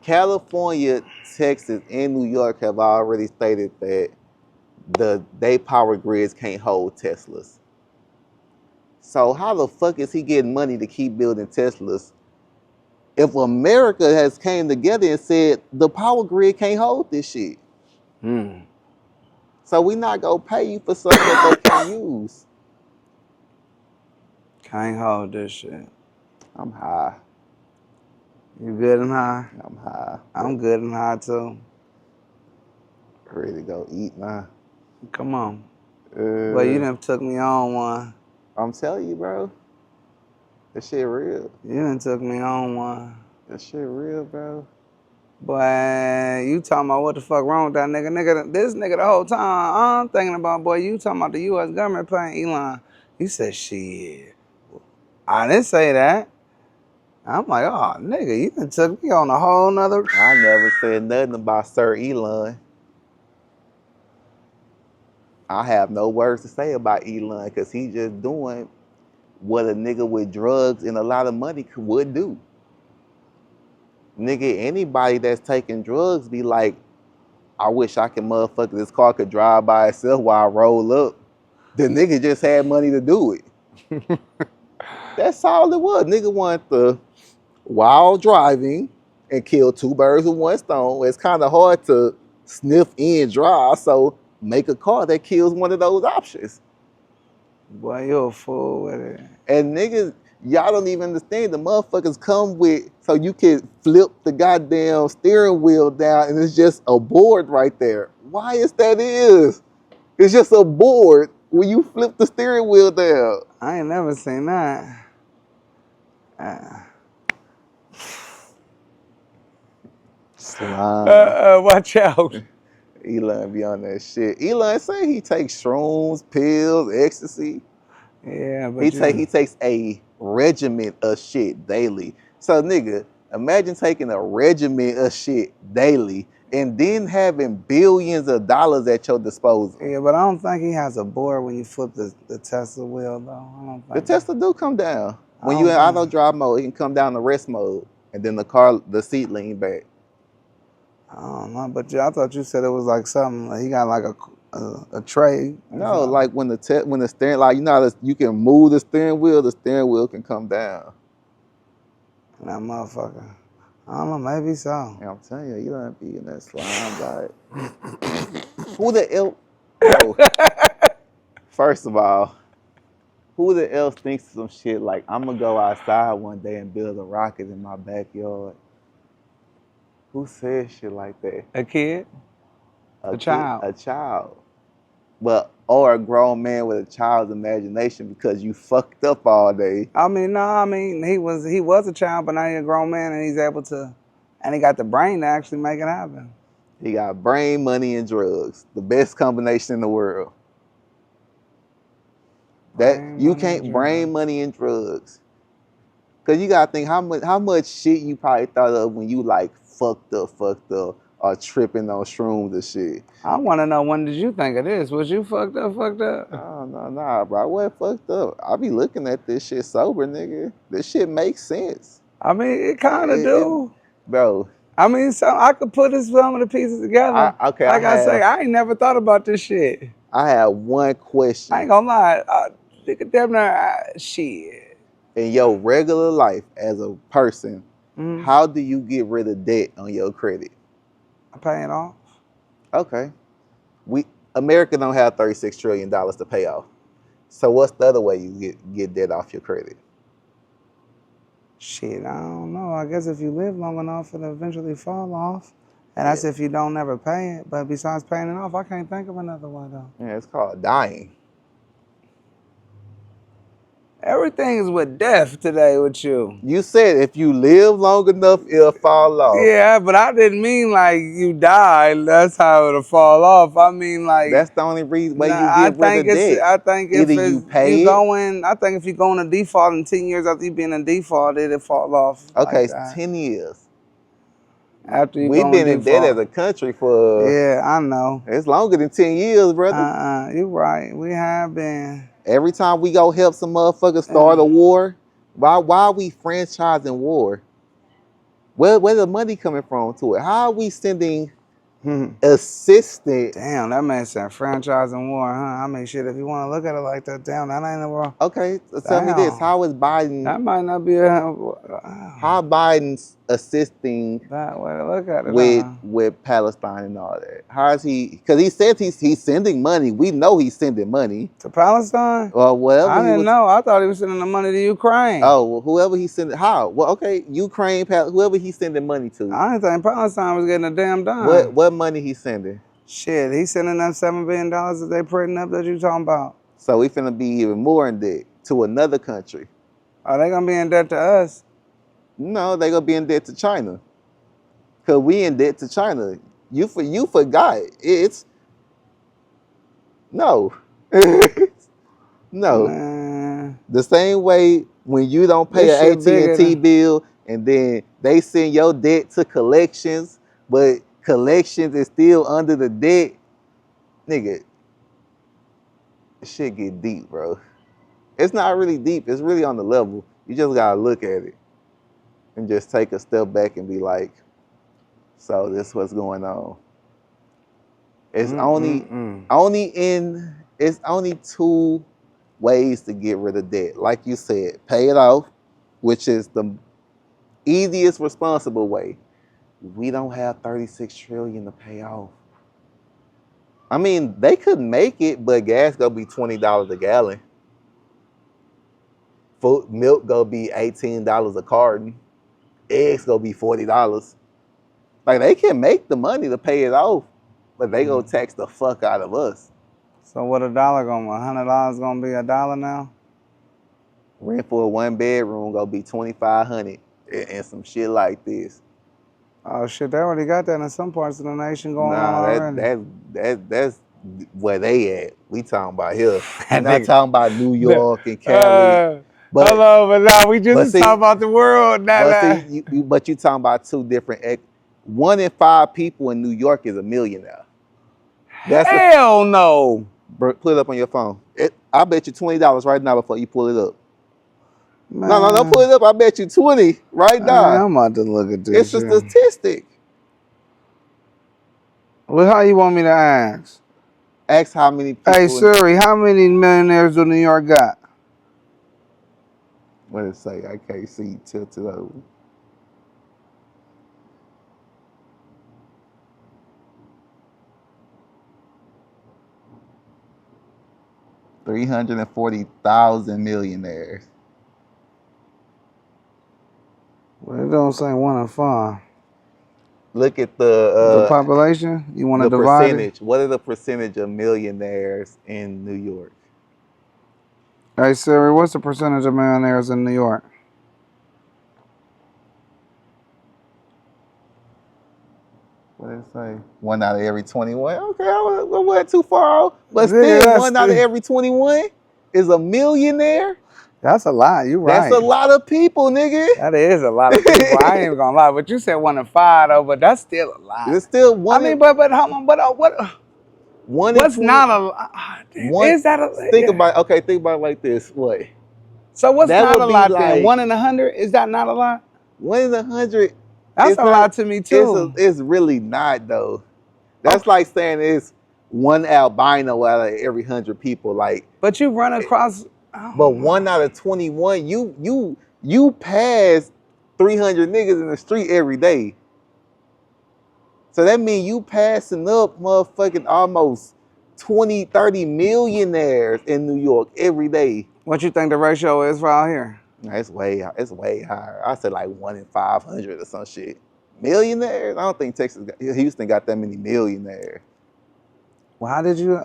California, Texas, and New York have already stated that they power grids can't hold Teslas. So how the fuck is he getting money to keep building Teslas if America has came together and said the power grid can't hold this shit? So we not gonna pay you for something that they can't use. Can't hold this shit. I'm high. You good and high? I'm high. I'm good and high too. Ready to go eat now. Come on. Well, you done took me on one. I'm telling you, bro. That shit real. You done took me on one. That shit real, bro. Boy, you talking about what the fuck wrong with that nigga? This nigga the whole time I'm thinking about, boy, you talking about the U.S. government paying Elon. You said, shit. I didn't say that. I'm like, oh, nigga, you done took me on a whole nother... I never said nothing about Sir Elon. I have no words to say about Elon because he just doing what a nigga with drugs and a lot of money would do. Nigga, anybody that's taking drugs be like, I wish I could this car could drive by itself while I roll up. The nigga just had money to do it. That's all it was. Nigga wanted to, while driving, and kill 2 birds with 1 stone. It's kind of hard to sniff and drive, so make a car that kills one of those options. Boy, you a fool with it. And niggas, y'all don't even understand. The motherfuckers come with, so you can flip the goddamn steering wheel down and it's just a board right there. Why is that is? It's just a board when you flip the steering wheel down. I ain't never seen that. Watch out. Elon be on that shit. Elon say he takes shrooms, pills, ecstasy. Yeah, but he takes a regimen of shit daily. So nigga, imagine taking a regimen of shit daily and then having billions of dollars at your disposal. Yeah, but I don't think he has a board when you flip the Tesla wheel though. I don't think the Tesla do come down. When you in auto drive mode, it can come down to rest mode and then the seat lean back. I don't know, but I thought you said it was like something. Like he got like a tray. No, like when the steering, like you know how you can move the steering wheel can come down. That motherfucker. I don't know, maybe so. Yeah, I'm telling you, you don't be in that slime diet. Who the hell? First of all, who the else thinks of some shit like I'm gonna go outside one day and build a rocket in my backyard? Who says shit like that? A kid? A child. A child. But or a grown man with a child's imagination because you fucked up all day. I mean, he was a child, but now he's a grown man and he's able to, and he got the brain to actually make it happen. He got brain, money, and drugs. The best combination in the world. That you can't brain, money, and drugs. Cause you gotta think how much shit you probably thought of when you like fucked up, or tripping on shrooms and shit. I want to know, when did you think of this? Was you fucked up? Oh, no, nah, bro. I wasn't fucked up. I be looking at this shit sober, nigga. This shit makes sense. I mean, it kind of do. Bro. I mean, so I could put some of the pieces together. I ain't never thought about this shit. I have one question. I ain't gonna lie. Nigga, damn near, shit. In your regular life as a person, how do you get rid of debt on your credit? I pay it off. Okay. America don't have $36 trillion to pay off. So what's the other way you get debt off your credit? Shit, I don't know. I guess if you live long enough, it'll eventually fall off. And that's if you don't ever pay it. But besides paying it off, I can't think of another one, though. Yeah, it's called dying. Everything is with death today with you. You said if you live long enough, it'll fall off. Yeah, but I didn't mean like you die. That's how it'll fall off. I mean like that's the only reason way you get rid of debt. I think if either you pay it. I think if you go in a default in 10 years after you being in default, it'll fall off. Okay, like it's 10 years. After you We've been in debt as a country for. Yeah, I know. It's longer than 10 years, brother. You're right. We have been. Every time we go help some motherfuckers start a war, why are we franchising war? Where the money coming from to it? How are we sending assistance? Damn, that man said franchising war, huh? I mean, shit, if you want to look at it like that, damn, that ain't the world. Okay, so tell me this. How is Biden... That might not be how Biden's assisting that way to look at it, with Palestine and all that? How is he... Because he says he's sending money. We know he's sending money. To Palestine? Or whatever. I didn't know. I thought he was sending the money to Ukraine. Oh, well, whoever he's sending... How? Well, okay, Ukraine, whoever he's sending money to. I didn't think Palestine was getting a damn dime. What money he's sending? Shit, he's sending them $7 billion that they printing up that you talking about. So we finna be even more in debt to another country. Are they gonna be in debt to us? No, they gonna be in debt to China. Cause we in debt to China. You forgot. It's no. No. Man. The same way when you don't pay an AT&T bill and then they send your debt to collections, but collections is still under the debt, nigga, shit get deep, bro. It's not really deep. It's really on the level. You just gotta look at it and just take a step back and be like, so this is what's going on. It's it's only two ways to get rid of debt. Like you said, pay it off, which is the easiest responsible way. We don't have 36 trillion to pay off. I mean, they could make it, but gas gonna be $20 a gallon. Milk gonna be $18 a carton. Eggs gonna be $40. Like, they can make the money to pay it off, but they gonna tax the fuck out of us. So what $100 gonna be $1 now? Rent for a 1-bedroom gonna be $2,500 and some shit like this. Oh shit, they already got that in some parts of the nation going on already. That's where they at. We talking about here. We're not talking about New York and Cali. But now we just talking about the world. But you talking about two different. 1 in 5 people in New York is a millionaire. Hell no. Pull it up on your phone. I bet you $20 right now before you pull it up. Man. No, don't pull it up. I bet you 20 right now. I'm about to look at this. It's a statistic. Well, how you want me to ask? Ask how many people. Hey Siri, how many millionaires do New York got? What did it say? I can't see. Tilt it over. 340,000 millionaires. Well, it don't say 1 in 5. Look at The population? You want to the divide percentage. What are the percentage of millionaires in New York? it? Hey Siri, what's the percentage of millionaires in New York? What did it say? 1 out of every 21. Okay, I wasn't too far off. But Nigga, still, that's 1 out of every 21 is a millionaire. That's a lot. You right. That's a lot of people, nigga. That is a lot of people. I ain't even gonna lie, but you said 1 in 5 though. But that's still a lot. It's still one. I mean, but hold on, but what? What's not a lot? Is that a? Think about it like this. What? So what's that not would a be lot like, then? 1 in 100? Is that not a lot? 1 in 100. That's a lot to me too. It's really not though. That's like saying it's 1 albino out of every 100 people. Like, but you run across. But 1 out of 21, you pass 300 niggas in the street every day. So that means you passing up motherfucking almost 20, 30 millionaires in New York every day. What you think the ratio is for out here? It's way higher. I said like 1 in 500 or some shit. Millionaires? I don't think Houston got that many millionaires. Well, how did you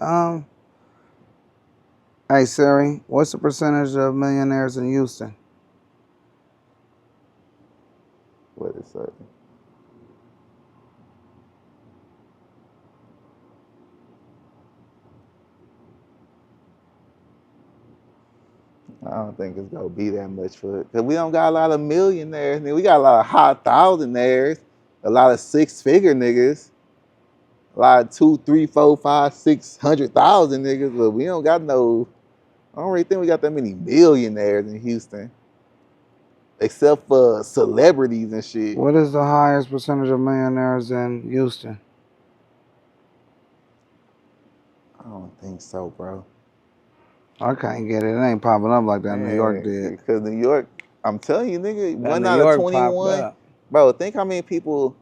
Hey Siri, what's the percentage of millionaires in Houston? What is it? I don't think it's gonna be that much for it. Cause we don't got a lot of millionaires. We got a lot of high thousandaires, a lot of 6-figure niggas, a lot of 2, 3, 4, 5, 600,000 niggas, but we don't got no. I don't really think we got that many millionaires in Houston, except for celebrities and shit. What is the highest percentage of millionaires in Houston? I don't think so, bro. I can't get it. It ain't popping up like that. New York did. Because New York, I'm telling you, nigga, 1 out of 21. Bro, think how many people,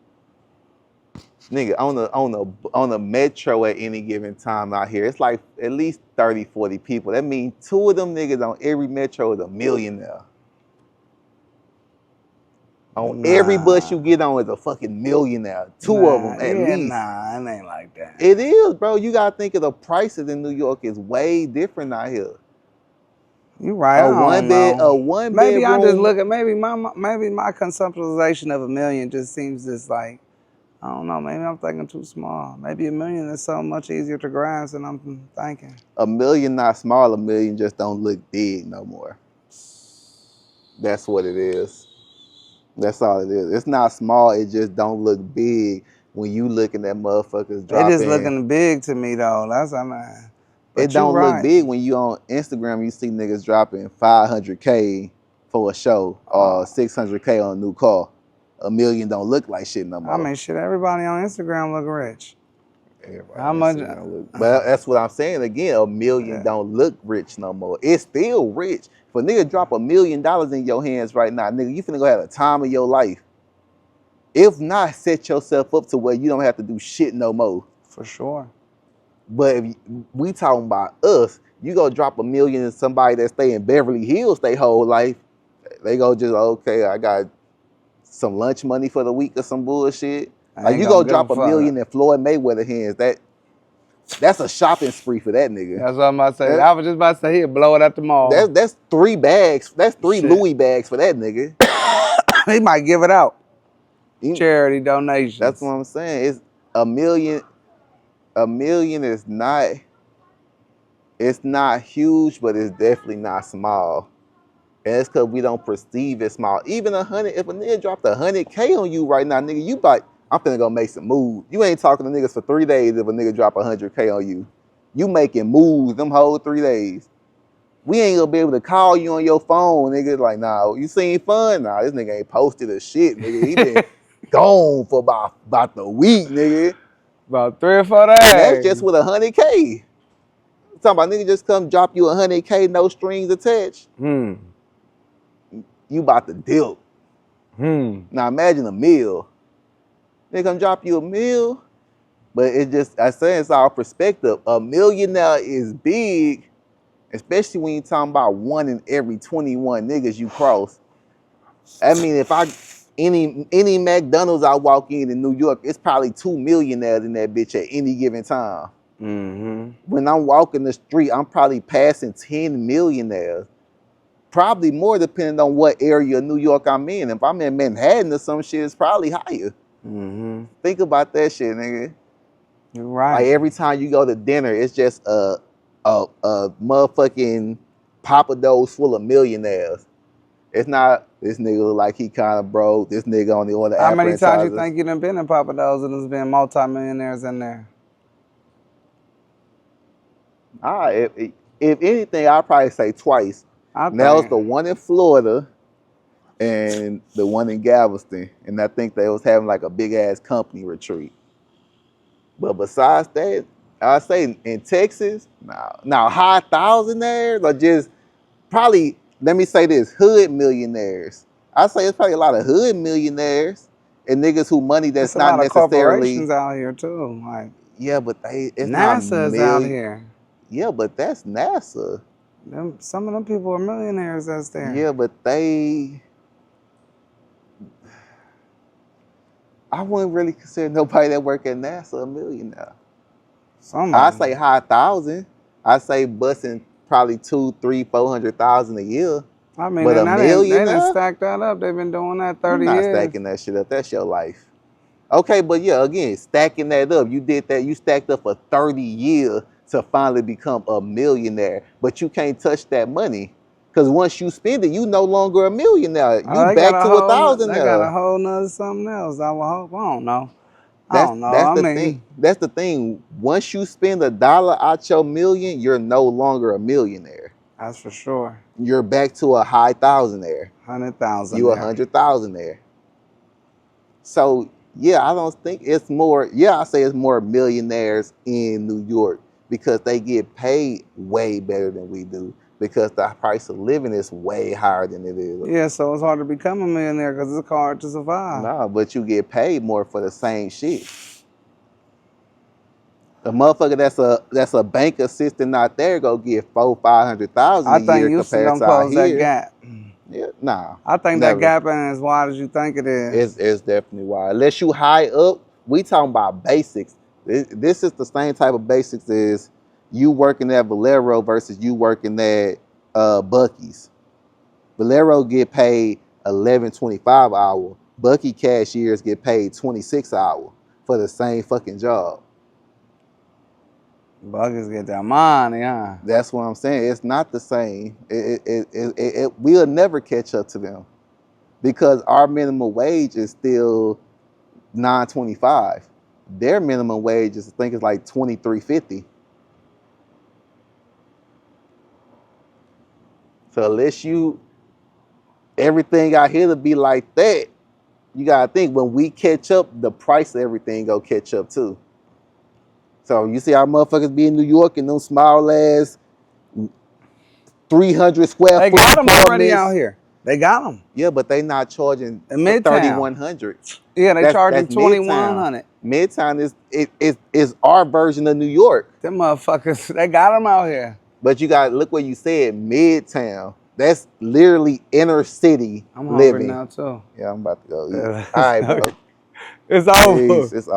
nigga, on the metro at any given time out here. It's like at least 30, 40 people. That means 2 of them niggas on every metro is a millionaire. On every bus you get on is a fucking millionaire. 2 of them at least. Nah, it ain't like that. It is, bro. You gotta think of the prices in New York is way different out here. You right. A one bedroom. Maybe I just look at maybe my conceptualization of a million just seems just like, I don't know. Maybe I'm thinking too small. Maybe $1 million is so much easier to grasp than I'm thinking. $1 million not small. $1 million just don't look big no more. That's what it is. That's all it is. It's not small. It just don't look big when you looking at motherfuckers dropping. It is looking big to me though. That's what I mean. It don't look big when you on Instagram. You see niggas dropping $500K for a show or $600K on a new car. $1 million don't look like shit no more. I mean, shit. Everybody on Instagram look rich. Everybody how much? But that's what I'm saying again. $1 million don't look rich no more. It's still rich. If a nigga drop $1 million in your hands right now, nigga, you finna go have a time of your life. If not, set yourself up to where you don't have to do shit no more. For sure. But if we talking about us, you go drop $1 million in somebody that stay in Beverly Hills their whole life, they go just, okay, I got some lunch money for the week or some bullshit. Like you go drop $1 million in Floyd Mayweather hands, that's a shopping spree for that nigga. That's what I'm about to say. I was just about to say he'll blow it at the mall. That's 3 bags. That's 3 Louis bags for that nigga. He might give it out. Charity donations. That's what I'm saying. It's $1 million. $1 million is not. It's not huge, but it's definitely not small. And it's because we don't perceive it small. Even 100. If a nigga dropped $100K on you right now, nigga, you like, I'm finna go make some moves. You ain't talking to niggas for 3 days if a nigga drop $100K on you. You making moves them whole 3 days. We ain't gonna be able to call you on your phone, nigga. Like, nah, you seen fun? Nah, this nigga ain't posted a shit, nigga. He been gone for about the week, nigga. About 3 or 4 days. That's just with $100K. I'm talking about nigga just come drop you $100K, no strings attached. You about to dip. Now imagine $1 million. They come drop you $1 million, but it just, I say it's our perspective. $1 million now is big, Especially when you're talking about 1 in every 21 niggas you cross. I mean, if any McDonald's I walk in New York, it's probably 2 millionaires in that bitch at any given time. When I'm walking the street, I'm probably passing 10 millionaires. Probably more depending on what area of New York I'm in. If I'm in Manhattan or some shit, it's probably higher. Think about that shit, nigga. You're right. Like every time you go to dinner, it's just a motherfucking Papados full of millionaires. It's not this nigga look like he kind of broke. This nigga on the order. How many times you think you done been in Papados and there's been multimillionaires in there? If anything, I'd probably say twice. That was the one in Florida and the one in Galveston. And I think they was having like a big ass company retreat. But besides that, I'd say in Texas, now high thousandaires or just probably, let me say this, hood millionaires. I'd say it's probably a lot of hood millionaires and niggas who money that's There's not a lot necessarily. of corporations out here too. Like yeah, but it's NASA's not out here. Yeah, but that's NASA. Some of them people are millionaires that's there. Yeah, but I wouldn't really consider nobody that work at NASA a millionaire. I say high thousand. I say busting probably 200,000, 300,000, 400,000 a year. I mean, but a millionaire, they didn't stack that up. They've been doing that 30 you're not years. stacking that shit up. That's your life. Okay, but yeah, again, stacking that up. You did that. You stacked up for 30 years to finally become a millionaire. But you can't touch that money. Because once you spend it, you no longer a millionaire. You back to 1,000 now. They got a whole nother something else. I would hope. I don't know. That's the thing. Once you spend $1 out your million, you're no longer a millionaire. That's for sure. You're back to a high thousandaire. 100,000. You 100,000 there. So yeah, I don't think it's more. Yeah, I say it's more millionaires in New York because they get paid way better than we do. Because the price of living is way higher than it is. Yeah, so it's hard to become a millionaire because it's hard to survive. Nah, but you get paid more for the same shit. The motherfucker that's a bank assistant out there go get 400,000-500,000 a year compared to out here. I think Houston gonna close that gap. Yeah, nah. I think that gap ain't as wide as you think it is. It's definitely wide. Unless you high up, we talking about basics. This is the same type of basics as you working at Valero versus you working at Buc-ee's. Valero get paid $11.25 an hour. Buc-ee cashiers get paid $26 an hour for the same fucking job. Buc-ee's get that money, huh? That's what I'm saying. It's not the same. We'll never catch up to them because our minimum wage is still $9.25. Their minimum wage is, I think, is like $23.50. So unless everything out here to be like that, you gotta think when we catch up, the price of everything go catch up too. So you see our motherfuckers be in New York and them small ass 300 square foot. They got them already out here. They got them. Yeah, but they not charging $3,100. Yeah, they charging $2,100. Midtown is our version of New York. Them motherfuckers, they got them out here. But you got to look what you said, Midtown. That's literally inner city I'm living. hungry now too. Yeah, I'm about to go eat. All right, bro. It's over. Peace. It's